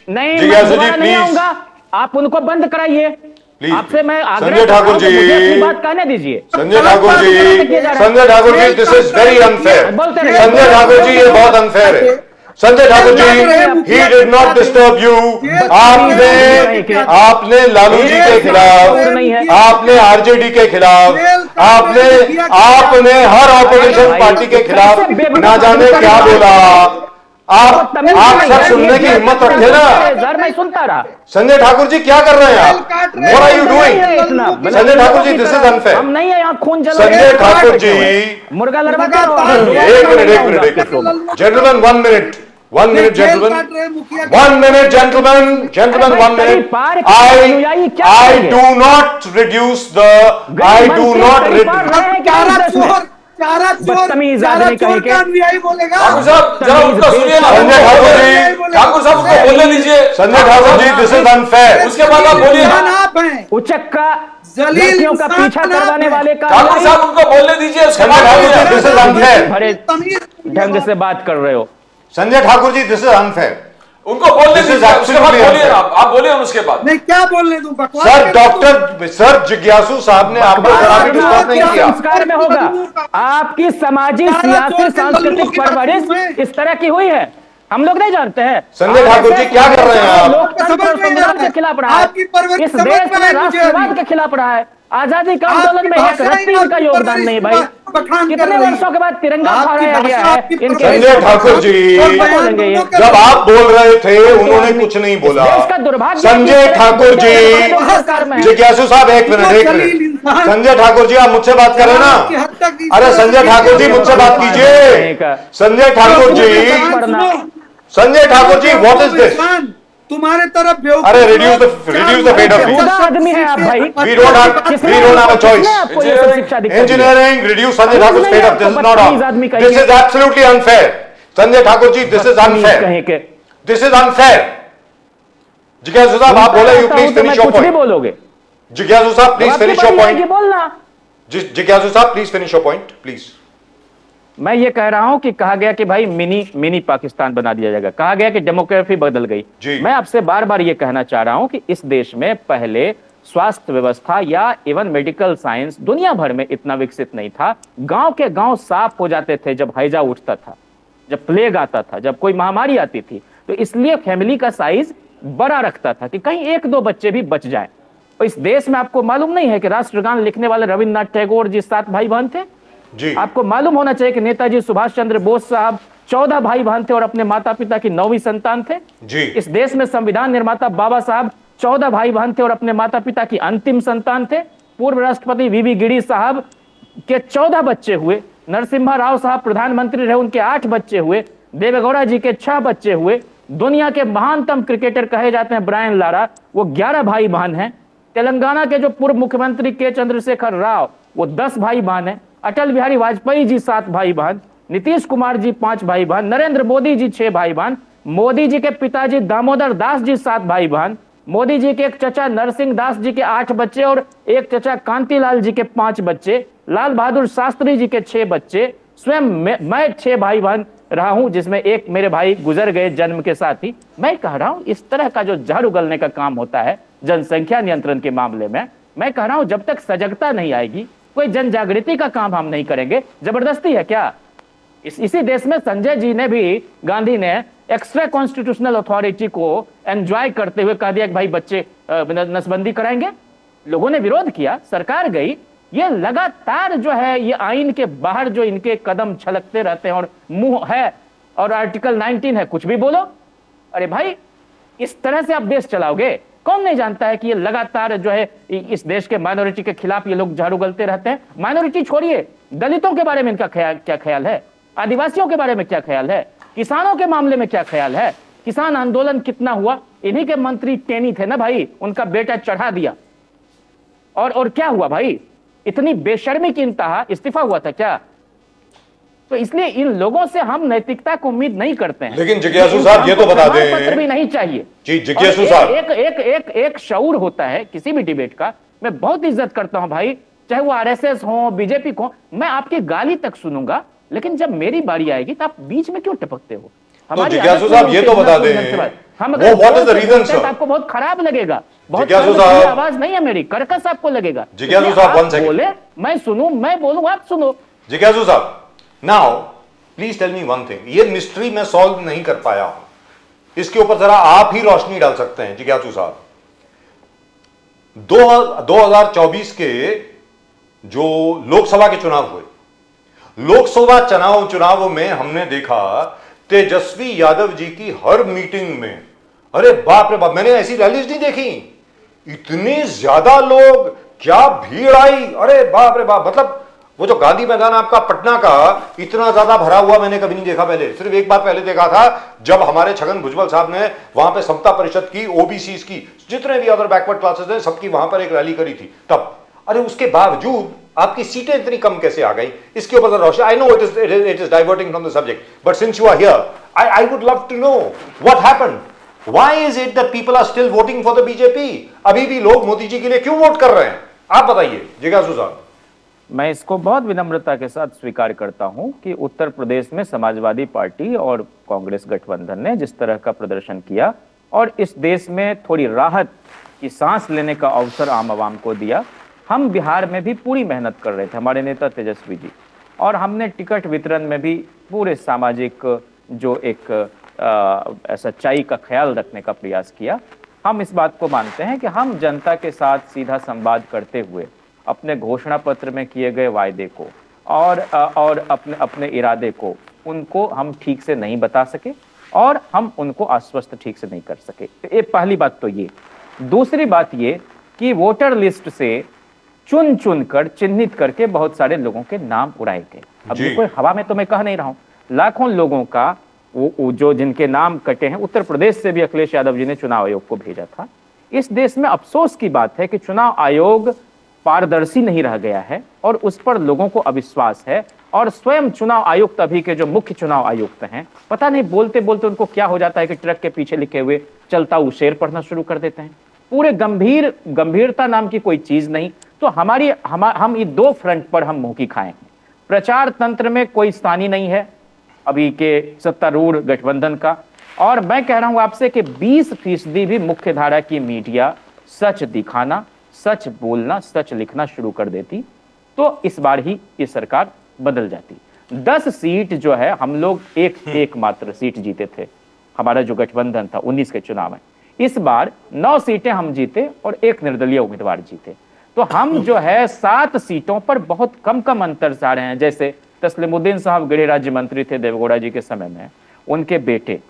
नहीं, जिज्ञासु जी नहीं आऊंगा, आप उनको बंद कराइए। आपसे मैं संजय ठाकुर जी, अपनी बात कहने दीजिए। Sanjay Thakur ji, this is very unfair. Sanjay Thakur ji, ये बहुत अनफेयर है। संजय ठाकुर जी, he did not disturb you। आपने लालू जी के खिलाफ, आपने आरजेडी के खिलाफ, आपने हर ऑपोजिशन पार्टी के खिलाफ ना जाने क्या बोला। आप सर सुनने की हिम्मत रखे ना। सर मैं सुनता रहा। संजय ठाकुर जी क्या कर रहे हैं आप? What are you doing? Sanjay Thakur ji, this is unfair. हम नहीं है यहाँ खून जल। संजय ठाकुर जी, मुर्गा लड़वाते रहो। एक minute gentleman, 1 minute, 1 minute gentleman, 1 minute gentleman, 1 minute. I do not reduce the, I do not reduce। बदतमीज आदमी कहीं के। ठाकुर साहब, जरा उसका सुनिए ना। संजय ठाकुर जी, ठाकुर साहब को बोलने दीजिए। Sanjay Thakur ji, this is unfair. उसके बाद आप बोलिए। आप हैं उचक्का जलील लड़कियों का इंसान पीछा आप करवाने हैं। वाले का ठाकुर साहब उनको बोलने दीजिए, उसके बाद संजय ठाकुर बोलिए। जी, दिस इज अनफेयर। बड़े तमीज ढंग से बात कर रहे हो। Sanjay Thakur ji, this is unfair. उनको बोलने This is दीजिए, उसके बाद absolutely बोलिए। unfair. आप बोलिए उसके बाद। नहीं, क्या बोलने दूं? बकवास सर, करने दूं? डॉक्टर सर जिज्ञासु साहब ने आपको जरा भी डिस्टर्ब नहीं किया। संस्कार में होगा। आपकी सामाजिक, सियासी, सांस्कृतिक परवरिश इस तरह की हुई है, हम लोग नहीं जानते हैं। संजय ठाकुर जी, क्या कर रहे हैं आप? लोकतंत्र और संविधान के खिलाफ रहा है, आपकी परवरिश इस समझ देश में में आई मुझे राष्ट्रवाद अभी। के खिलाफ रहा है, आजादी का आंदोलन में एक रत्ती का योगदान नहीं भाई। कितने वर्षों के बाद तिरंगा फहराया गया है इनके। संजय ठाकुर जी, बोलेंगे ये? जब आप बोल रहे थे उन्होंने कुछ नहीं बोला। देश का दुर्भाग्य संजय ठाकुर जी, सरकार में है। जिज्ञासु साहब, एक मिनट। संजय ठाकुर जी, आप मुझसे बात करें ना। अरे संजय ठाकुर जी, मुझसे बात कीजिए। संजय ठाकुर जी, संजय ठाकुर जी, व्हाट इज दिस? तुम्हारे तरफ बेवकूफ अरे, reduce the fate of खुदा आदमी है आप भाई। We don't have a choice. आपको ये सब शिक्षा दिखाई है? Engineering, reduce Sanjay Thakur's fate of, this is not बदतमीज आदमी on. कहेंगे। This is absolutely unfair. Sanjay Thakur ji, this is unfair. कहीं के This is unfair. जिज्ञासु साहब, आप बोले, you please finish your कुछ भी point. बोलोगे। जिज्ञासु साहब, please आपकी finish your बारी आएगी point. बोलना। जिज्ञासु साहब, please finish your point, please. मैं ये कह रहा हूं कि कहा गया कि भाई मिनी पाकिस्तान बना दिया जाएगा, कहा गया कि डेमोग्राफी बदल गई। जी। मैं आपसे बार बार ये कहना चाह रहा हूं कि इस देश में पहले स्वास्थ्य व्यवस्था या इवन मेडिकल साइंस दुनिया भर में इतना विकसित नहीं था। गांव के गांव साफ हो जाते थे जब हैजा उठता था, जब प्लेग आता था, जब कोई महामारी आती थी, तो इसलिए फैमिली का साइज बड़ा रखता था कि कहीं एक दो बच्चे भी बच जाएं। और इस देश में आपको मालूम नहीं है कि राष्ट्रगान लिखने वाले रविन्द्रनाथ टैगोर जी 7 भाई बहन थे? जी। आपको मालूम होना चाहिए कि नेताजी सुभाष चंद्र बोस साहब 14 भाई बहन थे और अपने माता पिता की 9वीं संतान थे। जी। इस देश में संविधान निर्माता बाबा साहब 14 भाई बहन थे और अपने माता पिता की अंतिम संतान थे। पूर्व राष्ट्रपति वीवी गिरी साहब के 14 बच्चे हुए। नरसिम्हा राव साहब प्रधानमंत्री रहे, उनके 8 बच्चे हुए। देवेगौड़ा जी के 6 बच्चे हुए। दुनिया के महानतम क्रिकेटर कहे जाते हैं ब्रायन लारा, वो 11 भाई बहन हैं। तेलंगाना के जो पूर्व मुख्यमंत्री के चंद्रशेखर राव, वो 10 भाई बहन हैं। अटल बिहारी वाजपेयी जी 7 भाई बहन। नीतीश कुमार जी 5 भाई बहन। नरेंद्र मोदी जी 6 भाई बहन। मोदी जी के पिताजी दामोदर दास जी 7 भाई बहन। मोदी जी के एक चचा नरसिंह दास जी के 8 बच्चे और एक चचा कांतिलाल जी के 5 बच्चे। लाल बहादुर शास्त्री जी के 6 बच्चे। स्वयं मैं 6 भाई बहन रहा हूं, जिसमें एक मेरे भाई गुजर गए जन्म के साथ ही। मैं कह रहा हूं इस तरह का जो जहर उगलने का काम होता है जनसंख्या नियंत्रण के मामले में, मैं कह रहा हूं जब तक सजगता नहीं आएगी, कोई जन जागृति का काम हम नहीं करेंगे। जबरदस्ती है क्या? इसी देश में संजय जी ने भी, गांधी ने एक्स्ट्रा कॉन्स्टिट्यूशनल अथॉरिटी को एंजॉय करते हुए कह दिया कि भाई बच्चे नसबंदी कराएंगे। लोगों ने विरोध किया, सरकार गई। ये लगातार जो है ये आइन के बाहर जो इनके कदम छलकते रहते हैं और मुंह है और आर्टिकल 19 है, कुछ भी बोलो। अरे भाई, इस तरह से आप देश चलाओगे? कौन नहीं जानता है कि ये लगातार जो है इस देश के माइनॉरिटी के खिलाफ ये लोग झाड़ू गलते रहते हैं। माइनॉरिटी छोड़िए, दलितों के बारे में इनका क्या ख्याल है? आदिवासियों के बारे में क्या ख्याल है? किसानों के मामले में क्या ख्याल है? किसान आंदोलन कितना हुआ? इन्हीं के मंत्री टेनी थे ना भाई, उनका बेटा चढ़ा दिया। और क्या हुआ भाई? इतनी बेशर्मी की इंतहा, इस्तीफा हुआ था क्या? तो इसलिए इन लोगों से हम नैतिकता को उम्मीद नहीं करते हैं। लेकिन जिज्ञासु साहब ये तो बता दें, पत्र भी नहीं चाहिए जी जिज्ञासु साहब, एक शऊर होता है किसी भी डिबेट का। मैं बहुत इज्जत करता हूं भाई, चाहे वो आरएसएस हो, बीजेपी को, मैं आपकी गाली तक सुनूंगा, लेकिन जब मेरी बारी आएगी तो आप बीच में क्यों टपकते हो? तो जिज्ञासु साहब ये तो बता दें, हम वो what is the reason sir? आपको बहुत खराब लगेगा, बहुत जिज्ञासु साहब, आवाज नहीं है मेरी, कर्कश आपको लगेगा। जिज्ञासु साहब 1 सेकंड बोले मैं सुनूं, मैं बोलूं आप सुनो। जिज्ञासु साहब, now please tell me one thing, ये मिस्ट्री मैं सॉल्व नहीं कर पाया हूं, इसके ऊपर जरा आप ही रोशनी डाल सकते हैं जिज्ञासु साहब। 2024 के जो लोकसभा के चुनाव हुए, लोकसभा चुनाव में हमने देखा तेजस्वी यादव जी की हर मीटिंग में, अरे बाप रे बाप, मैंने ऐसी रैलीज नहीं देखी, इतने ज्यादा लोग, क्या भीड़ आई, अरे बाप रे बाप। मतलब वो जो गांधी मैदान आपका पटना का इतना ज्यादा भरा हुआ मैंने कभी नहीं देखा पहले। सिर्फ एक बार पहले देखा था जब हमारे छगन भुजबल साहब ने वहां पे समता परिषद की, ओबीसी की, जितने भी अदर बैकवर्ड क्लासेस हैं, सबकी वहां पर एक रैली करी थी तब। अरे उसके बावजूद आपकी सीटें इतनी कम कैसे आ गई? इसके ऊपर Roshan, I know it is diverting from the subject, but since you are here, I would love to know what happened. Why is it that people are still voting for the BJP? अभी भी लोग मोदी जी के लिए क्यों vote कर रहे हैं? आप बताइए जिज्ञासु साहब. मैं इसको बहुत विनम्रता के साथ स्वीकार करता हूं कि उत्तर प्रदेश में समाजवादी पार्टी और कांग्रेस गठबंधन ने जिस तरह का प्रदर्शन किया और इस देश में थोड़ी राहत की सांस लेने का अवसर आम आवाम को दिया. हम बिहार में भी पूरी मेहनत कर रहे थे, हमारे नेता तेजस्वी जी, और हमने टिकट वितरण में भी पूरे सामाजिक जो एक सच्चाई का ख्याल रखने का प्रयास किया. हम इस बात को मानते हैं कि हम जनता के साथ सीधा संवाद करते हुए अपने घोषणा पत्र में किए गए वायदे को और अपने इरादे को, उनको हम ठीक से नहीं बता सके और हम उनको आश्वस्त ठीक से नहीं कर सके. ये पहली बात तो ये. दूसरी बात ये कि वोटर लिस्ट से चुन चुन कर चिन्हित करके बहुत सारे लोगों के नाम उड़ाए गए. अब ये कोई हवा में तो मैं कह नहीं रहा हूं, लाखों लोगों का वो जो जिनके नाम कटे हैं, उत्तर प्रदेश से भी अखिलेश यादव जी ने चुनाव आयोग को भेजा था. इस देश में अफसोस की बात है कि चुनाव आयोग पारदर्शी नहीं रह गया है और उस पर लोगों को अविश्वास है. और स्वयं चुनाव आयुक्त, अभी के जो मुख्य चुनाव आयुक्त हैं, पता नहीं बोलते बोलते उनको क्या हो जाता है कि ट्रक के पीछे लिखे हुए चलता हुआ शेर पढ़ना शुरू कर देते हैं. पूरे गंभीरता नाम की कोई चीज नहीं. तो हम ये दो फ्रंट पर हम मुंह की खाए हैं. प्रचार तंत्र में कोई स्थानीय नहीं है अभी के सत्तारूढ़ गठबंधन का. और मैं कह रहा हूं आपसे कि 20% भी मुख्य धारा की मीडिया सच दिखाना, सच बोलना, सच लिखना शुरू कर देती तो इस बार ही ये सरकार बदल जाती. 10 सीट जो है, हम लोग एक मात्र सीट जीते थे, हमारा जो गठबंधन था 19 के चुनाव में. इस बार 9 सीटें हम जीते और 1 निर्दलीय उम्मीदवार जीते. तो हम जो है 7 सीटों पर बहुत कम अंतर से आ रहे हैं. जैसे तस्लीमुद्दीन साहब गृह राज्य मंत्री थे देवेगौड़ा जी के समय में, उनके बेटे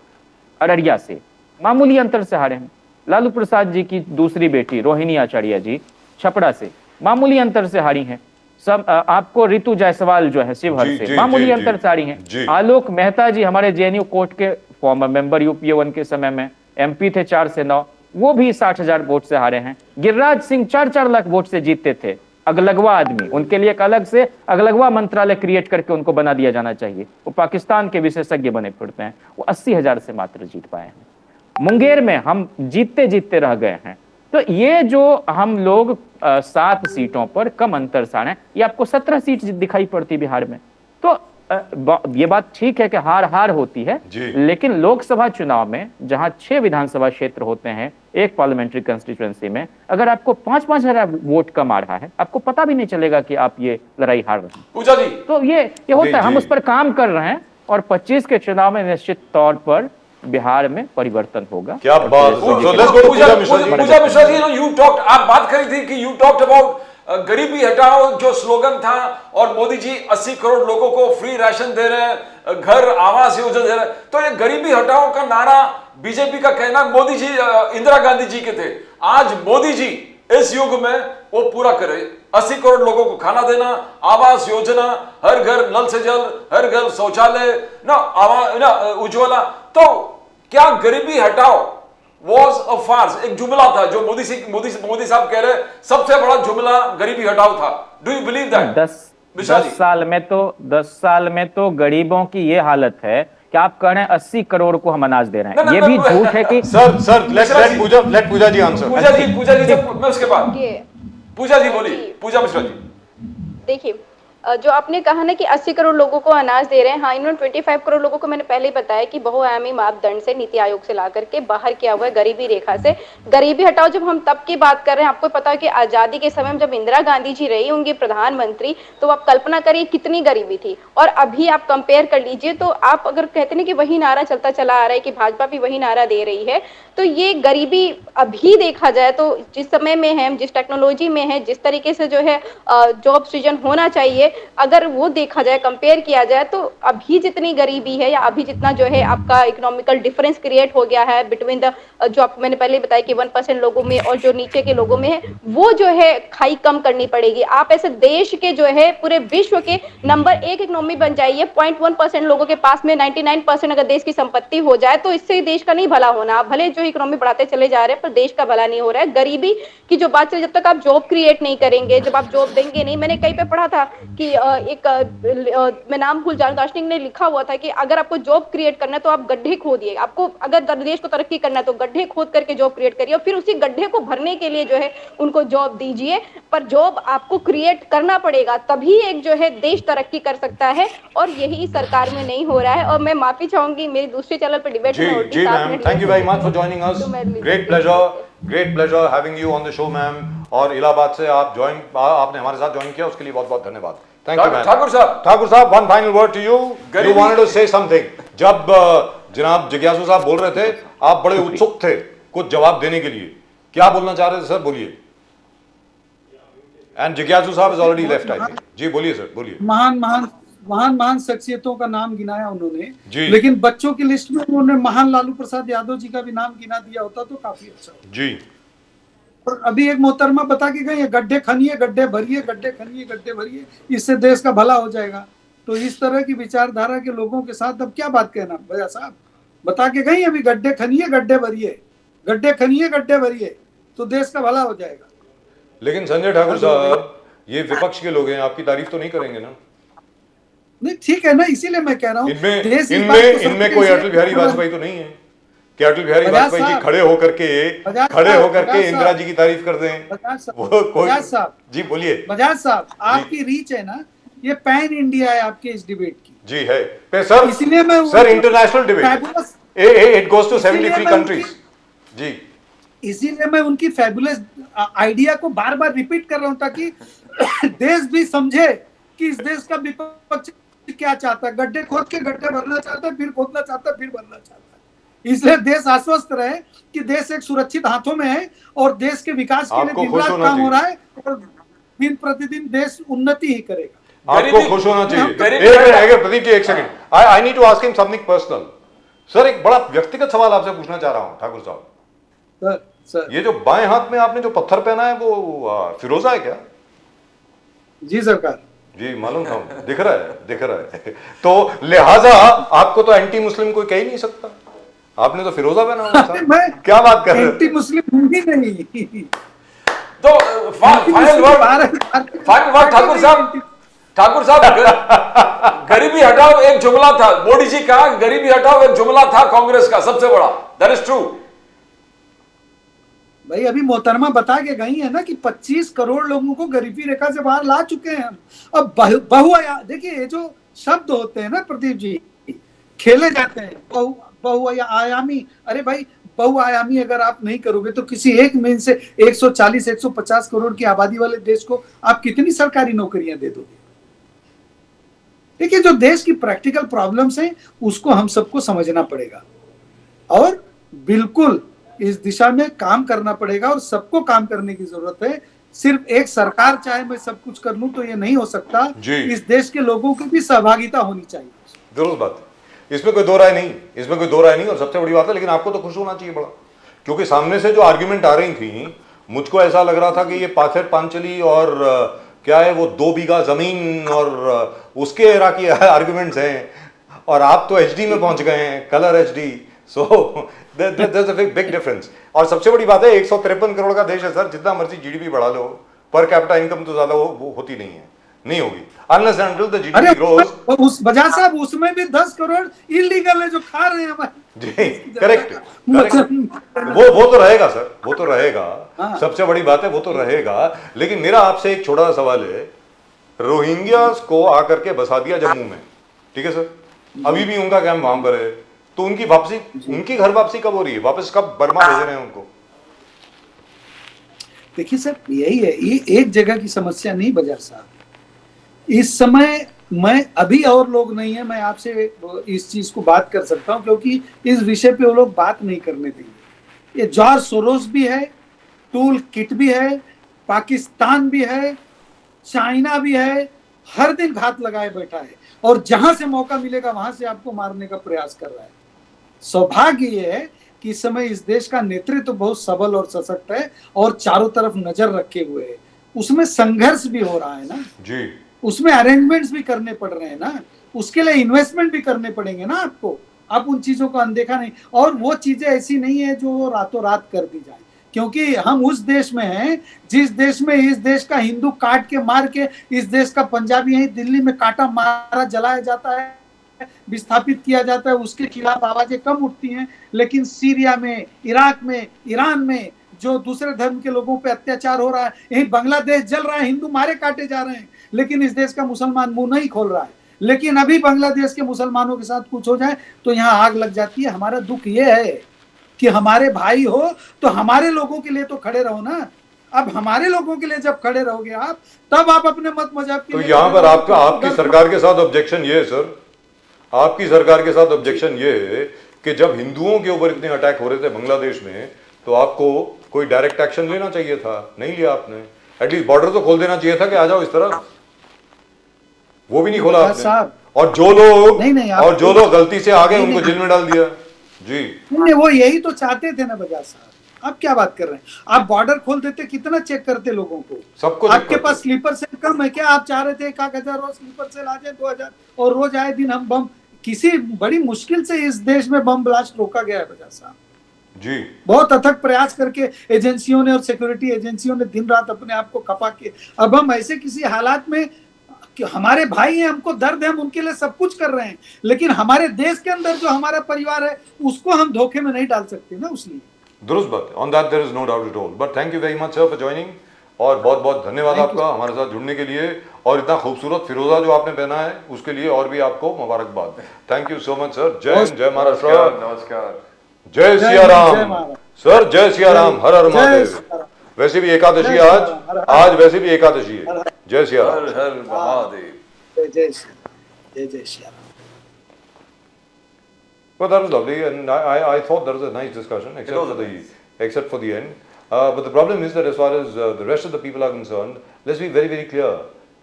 अररिया से मामूली अंतर से हारे हैं. लालू प्रसाद जी की दूसरी बेटी रोहिणी आचार्य जी छपरा से मामूली अंतर से हारी हैं. सब आपको रितु जायसवाल जो है शिवहर से मामूली अंतर से हारी हैं. आलोक मेहता जी हमारे जेएनयू कोर्ट के फॉर्मर मेंबर यूपीए 1 के समय में एमपी थे 4 से 9, वो भी 60,000 वोट से हारे हैं. गिरिराज सिंह 4-4 लाख वोट से जीतते थे. अगलगवा आदमी, उनके लिए एक अलग से अगलगवा मंत्रालय क्रिएट करके उनको बना दिया जाना चाहिए. वो पाकिस्तान के विशेषज्ञ बने फिरते हैं. वो 80,000 से मात्र जीत पाए हैं. मुंगेर में हम जीतते रह गए हैं. तो ये जो हम लोग 7 सीटों पर कम अंतर से आ रहे हैं, ये आपको 17 सीट दिखाई पड़ती बिहार में. तो ये बात ठीक है कि हार होती है, लेकिन लोकसभा चुनाव में जहां 6 विधानसभा क्षेत्र होते हैं एक पार्लियामेंट्री कंस्टिट्यूएंसी में, अगर आपको 5-5 हजार वोट कम आ रहा है, आपको पता भी नहीं चलेगा कि आप ये लड़ाई हार रहे हैं. पूजा जी, तो ये होता है. हम उस पर काम कर रहे हैं और 25 के चुनाव में निश्चित तौर पर बिहार में परिवर्तन होगा. क्या बात. पूजा मिश्रा जी, आप बात करी थी कि यू टॉक्ड अबाउट गरीबी हटाओ जो स्लोगन था, और मोदी जी 80 करोड़ लोगों को फ्री राशन दे रहे हैं, घर आवास योजना दे रहे हैं. तो ये गरीबी हटाओ का नारा बीजेपी का कहना मोदी जी इंदिरा गांधी जी के थे. आज मोदी जी इस युग में वो पूरा करे. 80 करोड़ लोगों को खाना देना, आवास योजना, हर घर नल से जल, हर घर शौचालय, उज्ज्वला. तो क्या गरीबी हटाओ was a farce, एक जुमला था जो मोदी साहब कह रहे सबसे बड़ा जुमला गरीबी हटाओ था. Do you believe that? 10 साल में तो गरीबों की ये हालत है कि आप कह रहे हैं 80 करोड़ को हम अनाज दे रहे हैं. ये भी झूठ है कि सर लेट पूजा जी आंसर. पूजा जी मैं उसके बाद पूजा जी बोलिए. पूजा मिश्रा जी, देखिए जो आपने कहा ना कि 80 करोड़ लोगों को अनाज दे रहे हैं, हाँ, इन्होंने 25 करोड़ लोगों को, मैंने पहले ही बताया कि बहुआयामी मापदंड से नीति आयोग से ला करके बाहर किया हुआ है गरीबी रेखा से. गरीबी हटाओ जब हम तब की बात कर रहे हैं, आपको पता है कि आजादी के समय में जब इंदिरा गांधी जी रही होंगी प्रधानमंत्री, तो आप कल्पना करिए कितनी गरीबी थी. और अभी आप कंपेयर कर लीजिए, तो आप अगर कहते हैं कि वही नारा चलता चला आ रहा है कि भाजपा भी वही नारा दे रही है, तो ये गरीबी अभी देखा जाए तो जिस समय में है, जिस टेक्नोलॉजी में है, जिस तरीके से जो है जॉब सृजन होना चाहिए, अगर वो देखा जाए, कंपेयर किया जाए, तो अभी जितनी गरीबी है या अभी जितना जो है आपका इकोनॉमिकल डिफरेंस क्रिएट हो गया है बिटवीन द, जो आपको मैंने पहले बताया कि 1% लोगों में और जो नीचे के लोगों में है, वो जो है खाई कम करनी पड़ेगी। आप ऐसे देश के जो है पूरे विश्व के नंबर 1 इकोनॉमी बन जाइए, 0.1% लोगों के पास में 99% अगर देश की संपत्ति हो जाए तो इससे देश का नहीं भला होना। आप भले जो इकोनॉमी बढ़ाते चले जा रहे हैं पर देश का भला नहीं हो रहा है। गरीबी की जो बात चली, जब तक आप जॉब क्रिएट नहीं करेंगे, जब आप जॉब देंगे नहीं, मैंने कहीं पे पढ़ा था कि मैं नाम भूल जाऊं, दार्शनिक ने लिखा हुआ था कि अगर आपको जॉब क्रिएट करना है तो आप गड्ढे खोदिए। आपको अगर देश को तरक्की करना है तो गड्ढे खोद करके जॉब क्रिएट करिए और फिर उसी गड्ढे को भरने के लिए जो है उनको जॉब दीजिए। पर जॉब आपको क्रिएट करना पड़ेगा, तभी एक जो है देश तरक्की कर सकता है, और यही सरकार में नहीं हो रहा है। और मैं माफी चाहूंगी, मेरी दूसरे चैनल पर डिबेट जी जी ma'am, thank you very much for joining us, great pleasure having you on the show ma'am. और इलाहाबाद से आपने हमारे साथ ज्वाइन किया, उसके लिए बहुत बहुत धन्यवाद। Thank you ma'am. ठाकुर साहब, one final word to you, you wanted to say something. जब जनाब जिज्ञासु साहब बोल रहे थे, आप बड़े उत्सुक थे कुछ जवाब देने के लिए, क्या बोलना चाह रहे थे सर, बोलिए। एंड जिज्ञासु साहब is already left I think. जी बोलिए सर, बोलिए। महान शख्सियतों का नाम गिनाया उन्होंने, लेकिन बच्चों की लिस्ट में उन्होंने महान लालू प्रसाद यादव जी का भी नाम गिना दिया होता तो काफी अच्छा होता। जी। और अभी एक मोहतरमा बता के गई, गड्ढे खनिए गड्ढे भरिए, गड्ढे खनिए गड्ढे भरिए, इससे देश का भला हो जाएगा। तो इस तरह की विचारधारा के लोगों के साथ अब क्या बात कहना। भैया साहब बता के गई अभी, गड्ढे खनिए गड्ढे भरिए, गड्ढे खनिए गड्ढे भरिए, तो देश का भला हो जाएगा। लेकिन संजय ठाकुर साहब, ये विपक्ष के लोग हैं, आपकी तारीफ तो नहीं करेंगे ना? नहीं ठीक है ना, इसीलिए मैं कह रहा हूँ इनमें कोई अटल बिहारी वाजपेयी तो नहीं है कि अटल बिहारी वाजपेयी जी खड़े होकर के इंदिरा जी की तारीफ कर दें। बजाज साहब जी बोलिए। बजाज साहब, आपकी रीच है ना, ये पैन इंडिया है आपके इस डिबेट की। जी है सर, इसलिए मैं sir international debate, it goes to 73 countries. जी इसीलिए मैं उनकी फैबुलस आइडिया को बार बार रिपीट कर रहा हूं, ताकि देश भी समझे कि इस देश का विपक्ष क्या चाहता है। गड्ढे खोद के गड्ढे भरना चाहता है, फिर खोदना चाहता है, फिर भरना चाहता है। इसलिए देश आश्वस्त रहे कि देश एक सुरक्षित हाथों में है और देश के विकास के लिए दिन रात काम हो रहा है और दिन प्रतिदिन देश उन्नति ही करेगा। आपको खुश होना चाहिए। प्रदीप जी एक second, I need to ask him something personal. Sir एक बड़ा व्यक्तिगत सवाल आपसे पूछना चाह रहा हूं ठाकुर साहब। सर ये जो बाएं हाथ में आपने जो पत्थर पहना है वो फिरोजा है क्या? जी सरकार। जी मालूम था, दिख रहा है। तो लिहाजा आपको तो एंटी मुस्लिम कोई कह ही नहीं सकता, आपने तो फिरोजा पहना हुआ है। क्या बात कर रहे हैं? एंटी मुस्लिम हिंदी नहीं। तो फाइनल वर्ड ठाकुर साहब, गरीबी हटाओ एक जुमला था, मोदी जी का गरीबी हटाओ एक जुमला था कांग्रेस का सबसे बड़ा, दैट इज ट्रू। भाई अभी मोहतरमा बता के गई है ना कि 25 करोड़ लोगों को गरीबी रेखा से बाहर ला चुके हैं हम। अब देखिए ये जो शब्द होते हैं ना प्रदीप जी, खेले जाते हैं बहुआयामी। अरे भाई बहुआयामी अगर आप नहीं करोगे तो किसी एक में से 140-150 करोड़ की आबादी वाले देश को आप कितनी सरकारी नौकरियां दे दोगे? देखिए जो देश की प्रैक्टिकल प्रॉब्लम्स हैं उसको हम सबको समझना पड़ेगा और बिल्कुल इस दिशा में काम करना पड़ेगा और सबको काम करने की जरूरत है। सिर्फ एक सरकार चाहे मैं सब कुछ कर लूं तो ये नहीं हो सकता। इस देश के लोगों की भी सहभागिता होनी चाहिए। जरूर बात, इसमें कोई दो राय नहीं, और सबसे बड़ी बात है, लेकिन आपको तो खुश होना चाहिए बड़ा, क्योंकि सामने से जो आर्ग्यूमेंट आ रही थी, मुझको ऐसा लग रहा था कि ये पाथेर पांचली और क्या है वो 2 बीघा जमीन और उसके एरा की आर्ग्यूमेंट्स हैं, और आप तो एचडी में पहुंच गए हैं, colour HD. So there's a big difference। और सबसे बड़ी बात है 153 करोड़ का देश है सर, जितना मर्जी जीडीपी बढ़ा लो, पर कैपिटा इनकम तो ज्यादा वो होती नहीं होगी unless and until the GDP grows। उस बजाज साहब उसमें भी 10 करोड़ इलीगल है जो खा रहे हैं हमारे। जी करेक्ट। वो तो रहेगा सर, वो तो रहेगा। सबसे बड़ी बात है वो तो रहेगा। लेकिन मेरा आपसे एक छोटा सा सवाल है, रोहिंग्यास को आकर के बसा दिया जम्मू में, ठीक है सर, अभी भी उनका कैंप वहां पर है, तो उनकी घर वापसी कब हो रही है? वापस कब बर्मा भेज रहे हैं उनको? देखिए सर यही है, ये एक जगह की समस्या नहीं बजाज साहब। इस समय मैं अभी और लोग नहीं है, मैं आपसे इस चीज को बात कर सकता हूं क्योंकि इस विषय पे वो लोग बात नहीं करने देंगे। ये जॉर्ज सोरोस भी है, टूल किट भी है, पाकिस्तान भी है, चाइना भी है, हर दिन घात लगाए बैठा है और जहां से मौका मिलेगा वहां से आपको मारने का प्रयास कर रहा है। सौभाग्य ये है कि इस समय इस देश का नेतृत्व बहुत सबल और सशक्त है और चारों तरफ नजर रखे हुए है। उसमें संघर्ष भी हो रहा है ना जी, उसमें अरेंजमेंट्स भी करने पड़ रहे हैं ना, उसके लिए इन्वेस्टमेंट भी करने पड़ेंगे ना आपको। आप उन चीजों को अनदेखा नहीं, और वो चीजें ऐसी नहीं है जो रातों रात कर दी जाए, क्योंकि हम उस देश में हैं जिस देश में इस देश का हिंदू काट के मार के इस देश का पंजाबी यही दिल्ली में काटा मारा जलाया जाता है, विस्थापित किया जाता है, उसके खिलाफ आवाजें कम उठती हैं। लेकिन सीरिया में, इराक में, ईरान में जो दूसरे धर्म के लोगों पे अत्याचार हो रहा है, यही बांग्लादेश जल रहा है, हिंदू मारे काटे जा रहे हैं, लेकिन इस देश का मुसलमान मुंह नहीं खोल रहा है। लेकिन अभी बांग्लादेश के मुसलमानों के साथ कुछ हो जाए तो यहाँ आग लग जाती है। हमारा दुख ये है कि हमारे भाई हो तो हमारे लोगों के लिए तो खड़े रहो ना। अब हमारे लोगों के लिए जब खड़े रहोगे आप, तब आप अपने मत मजहब के तो लिए यहाँ खड़े पर रहोगे। आपकी सरकार के साथ ऑब्जेक्शन ये है सर, आपकी सरकार के साथ ऑब्जेक्शन ये है कि जब हिंदुओं के ऊपर इतने अटैक हो रहे थे बांग्लादेश में, तो आपको कोई डायरेक्ट एक्शन लेना चाहिए था, नहीं लिया आपने। एटलीस्ट बॉर्डर तो खोल देना चाहिए था कि आ जाओ इस तरफ, वो भी नहीं खोला आपने। साहब, और जो लोग नहीं, और जो लोग गलती से आ गए नहीं, उनको नहीं। जेल में डाल दिया। जी, नहीं, वो यही तो चाहते थे ना बजाज साहब। आप क्या बात कर रहे हैं? आप बॉर्डर खोल देते, कितना चेक करते लोगों को? सबको चेक आपके करते। पास स्लीपर सेल कम है क्या? आप चाह रहे थे 1,000 रोज स्लीपर सेल आ जाए, 2,000, और रोज आए दिन हम बम, किसी बड़ी मुश्किल से इस देश में बम ब्लास्ट रोका गया है बजाज साहब। जी, बहुत अथक प्रयास करके एजेंसियों ने और सिक्योरिटी एजेंसियों ने दिन रात अपने आप को खपा के, अब हम ऐसे किसी हालात में कि हमारे भाई हैं, हमको दर्द है, हम उनके लिए सब कुछ कर रहे हैं, लेकिन हमारे देश के अंदर जो हमारा परिवार है उसको हम धोखे में नहीं डाल सकते ना। उसलिए दुरुस्त बात है, on that there is no doubt at all. But thank you very much sir for joining, और बहुत बहुत धन्यवाद Thank you, आपका हमारे साथ जुड़ने के लिए, और इतना खूबसूरत फिरोजा जो आपने पहना है उसके लिए और भी आपको मुबारकबाद। Thank you so much sir. जय हिंद, जय महाराष्ट्र, नमस्कार। जय जय सिया हिंद, राम जय महाराज। सर, जय सिया राम, हर हर जय महादेव। सिया राम। वैसे भी एकादशी जय आज, सिया राम, हर हर। आज वैसे भी एकादशी है। जय सिया राम। हर हर महादेव। जय जय श्री राम, जय जय Shri Ram. Well, that was lovely, and I thought that was a nice discussion, except for the end. But the problem is that as far as the rest of the people are concerned, let's be very, very clear.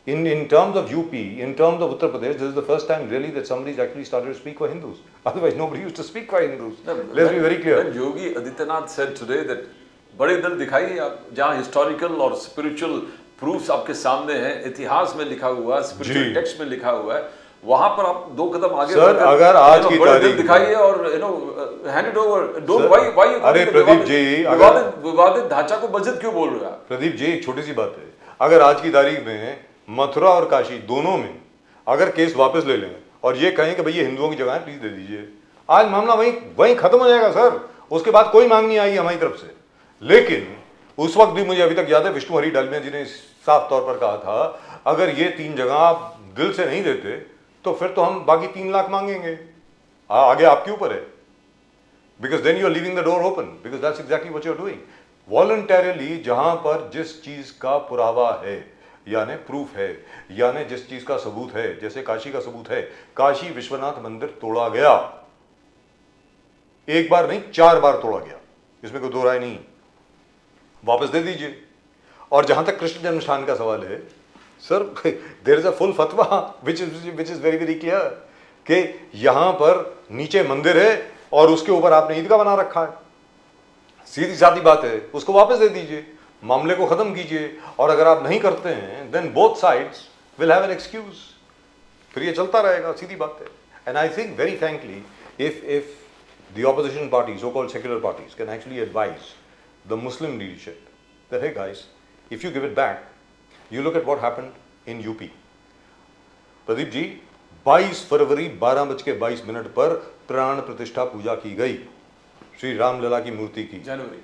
In terms of UP, in terms of Uttar Pradesh, this is the first time really that somebody's actually started to speak for Hindus. Otherwise, nobody used to speak for Hindus. Let's be very clear. When Yogi Adityanath said today that बड़े दल दिखाइए आप जहाँ historical और spiritual proofs आपके सामने हैं, इतिहास में लिखा हुआ है, स्पिरिचुअल टेक्स्ट में लिखा हुआ है, वहां पर आप दो कदम आगे सर, अगर आज की बड़े दिल तारीख दिखाइए और hand it over. Don't why अरे प्रदीप जी, विवादित ढांचा को मस्जिद क्यों बोल रहे हो आप? प्रदीप जी, एक छोटी सी बात है, अगर आज की तारीख में मथुरा और काशी दोनों में अगर केस वापस ले लें और ये कहें कि भाई ये हिंदुओं की जगह है, प्लीज दे दीजिए, आज मामला वहीं खत्म हो जाएगा सर। उसके बाद कोई मांग नहीं आएगी हमारी तरफ से। लेकिन उस वक्त भी मुझे अभी तक याद है विष्णु हरी डालमिया जी ने साफ तौर पर कहा था, अगर ये 3 जगह आप दिल से नहीं देते तो फिर तो हम बाकी 3 लाख मांगेंगे। आगे आपके ऊपर है, because then you are leaving the door open, because that's exactly what you are doing. Voluntarily जहां पर जिस चीज का पुरावा है, यानी प्रूफ है, यानी जिस चीज का सबूत है, जैसे काशी का सबूत है, काशी विश्वनाथ मंदिर तोड़ा गया, एक बार नहीं 4 बार तोड़ा गया, इसमें कोई दो राय नहीं, वापस दे दीजिए। और जहां तक कृष्ण जन्मस्थान का सवाल है sir, there is a full फतवा which is very very clear कि यहां पर नीचे मंदिर है और उसके ऊपर आपने ईदगाह बना रखा है। सीधी सादी बात है, उसको वापस दे दीजिए, मामले को खत्म कीजिए। और अगर आप नहीं करते हैं then both sides will have an excuse, फिर ये चलता रहेगा, सीधी बात है। And I think very frankly, if the opposition parties, so-called secular parties, can actually advise the Muslim leadership that, hey guys, if you give it back, you look at what happened in UP. Pradeep ji, 22 फरवरी 12:22 पर प्राण प्रतिष्ठा पूजा की गई श्री रामलला की मूर्ति की। जनवरी,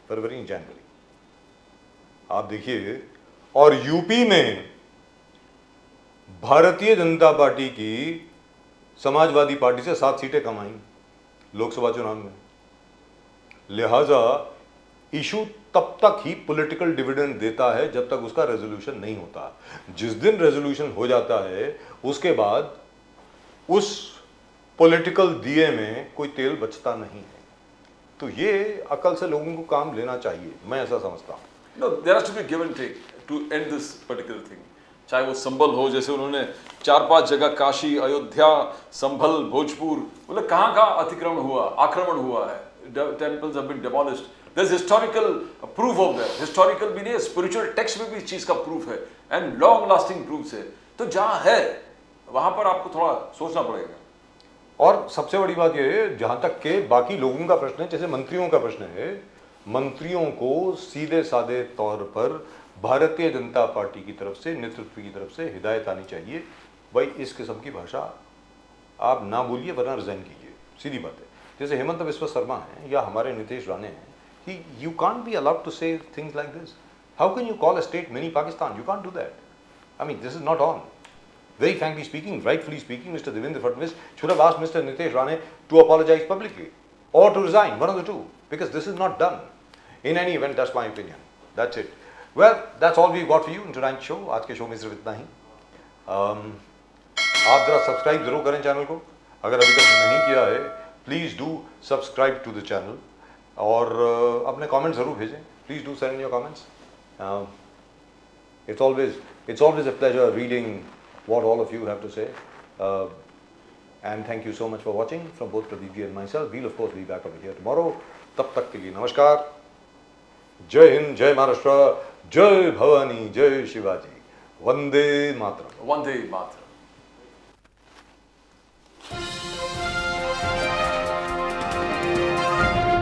फरवरी, जनवरी, आप देखिए। और यूपी में भारतीय जनता पार्टी की समाजवादी पार्टी से 7 सीटें कम आई लोकसभा चुनाव में। लिहाजा इशू तब तक ही पॉलिटिकल डिविडेंड देता है जब तक उसका रेजोल्यूशन नहीं होता। जिस दिन रेजोल्यूशन हो जाता है उसके बाद उस पॉलिटिकल दिए में कोई तेल बचता नहीं है। तो ये अकल से लोगों को काम लेना चाहिए, मैं ऐसा समझता हूँ। No, there has to be give and take to end this particular thing. चाहे वो संभल हो, जैसे उन्होंने 4-5 जगह काशी, अयोध्या, संभल, भोजपुर, मतलब कहाँ अतिक्रमण हुआ, आक्रमण हुआ है, temples have been demolished, there is historical proof of that, historical भी नहीं, स्पिरिचुअल टेक्स्ट में भी इस चीज का प्रूफ है एंड लॉन्ग लास्टिंग प्रूफ है। तो जहाँ है वहां पर आपको थोड़ा सोचना पड़ेगा। और सबसे बड़ी बात यह है, जहां तक के बाकी लोगों का प्रश्न है, जैसे मंत्रियों का प्रश्न है, मंत्रियों को सीधे साधे तौर पर भारतीय जनता पार्टी की तरफ से, नेतृत्व की तरफ से हिदायत आनी चाहिए, भाई इस किस्म की भाषा आप ना बोलिए वरना रिजाइन कीजिए, सीधी बात है। जैसे हेमंत बिस्वा शर्मा हैं या हमारे नीतीश राणे हैं, कि you can't be allowed to say things like this. How can you call a state mini Pakistan? You can't do that. I mean, this is not on. Very frankly speaking, rightfully speaking, Mr. Devendra Fadnavis should have asked Mr. Nitish Rane to apologize publicly or to resign, one of the two, because this is not done. In any event, that's my opinion. That's it. Well, that's all we've got for you in tonight's show. आज के show में सिर्फ इतना ही। आप जरा subscribe जरूर करें channel को, अगर अभी तक नहीं किया है please do subscribe to the channel, और अपने कमेंट ज़रूर भेजें, please do send your comments. It's always a pleasure reading what all of you have to say, and thank you so much for watching from both Pradeep ji and myself. We'll of course be back over here tomorrow. तब तक के लिए नमस्कार, जय हिंद, जय महाराष्ट्र, जय भवानी, जय शिवाजी, वंदे मातरम। वंदे मातरम।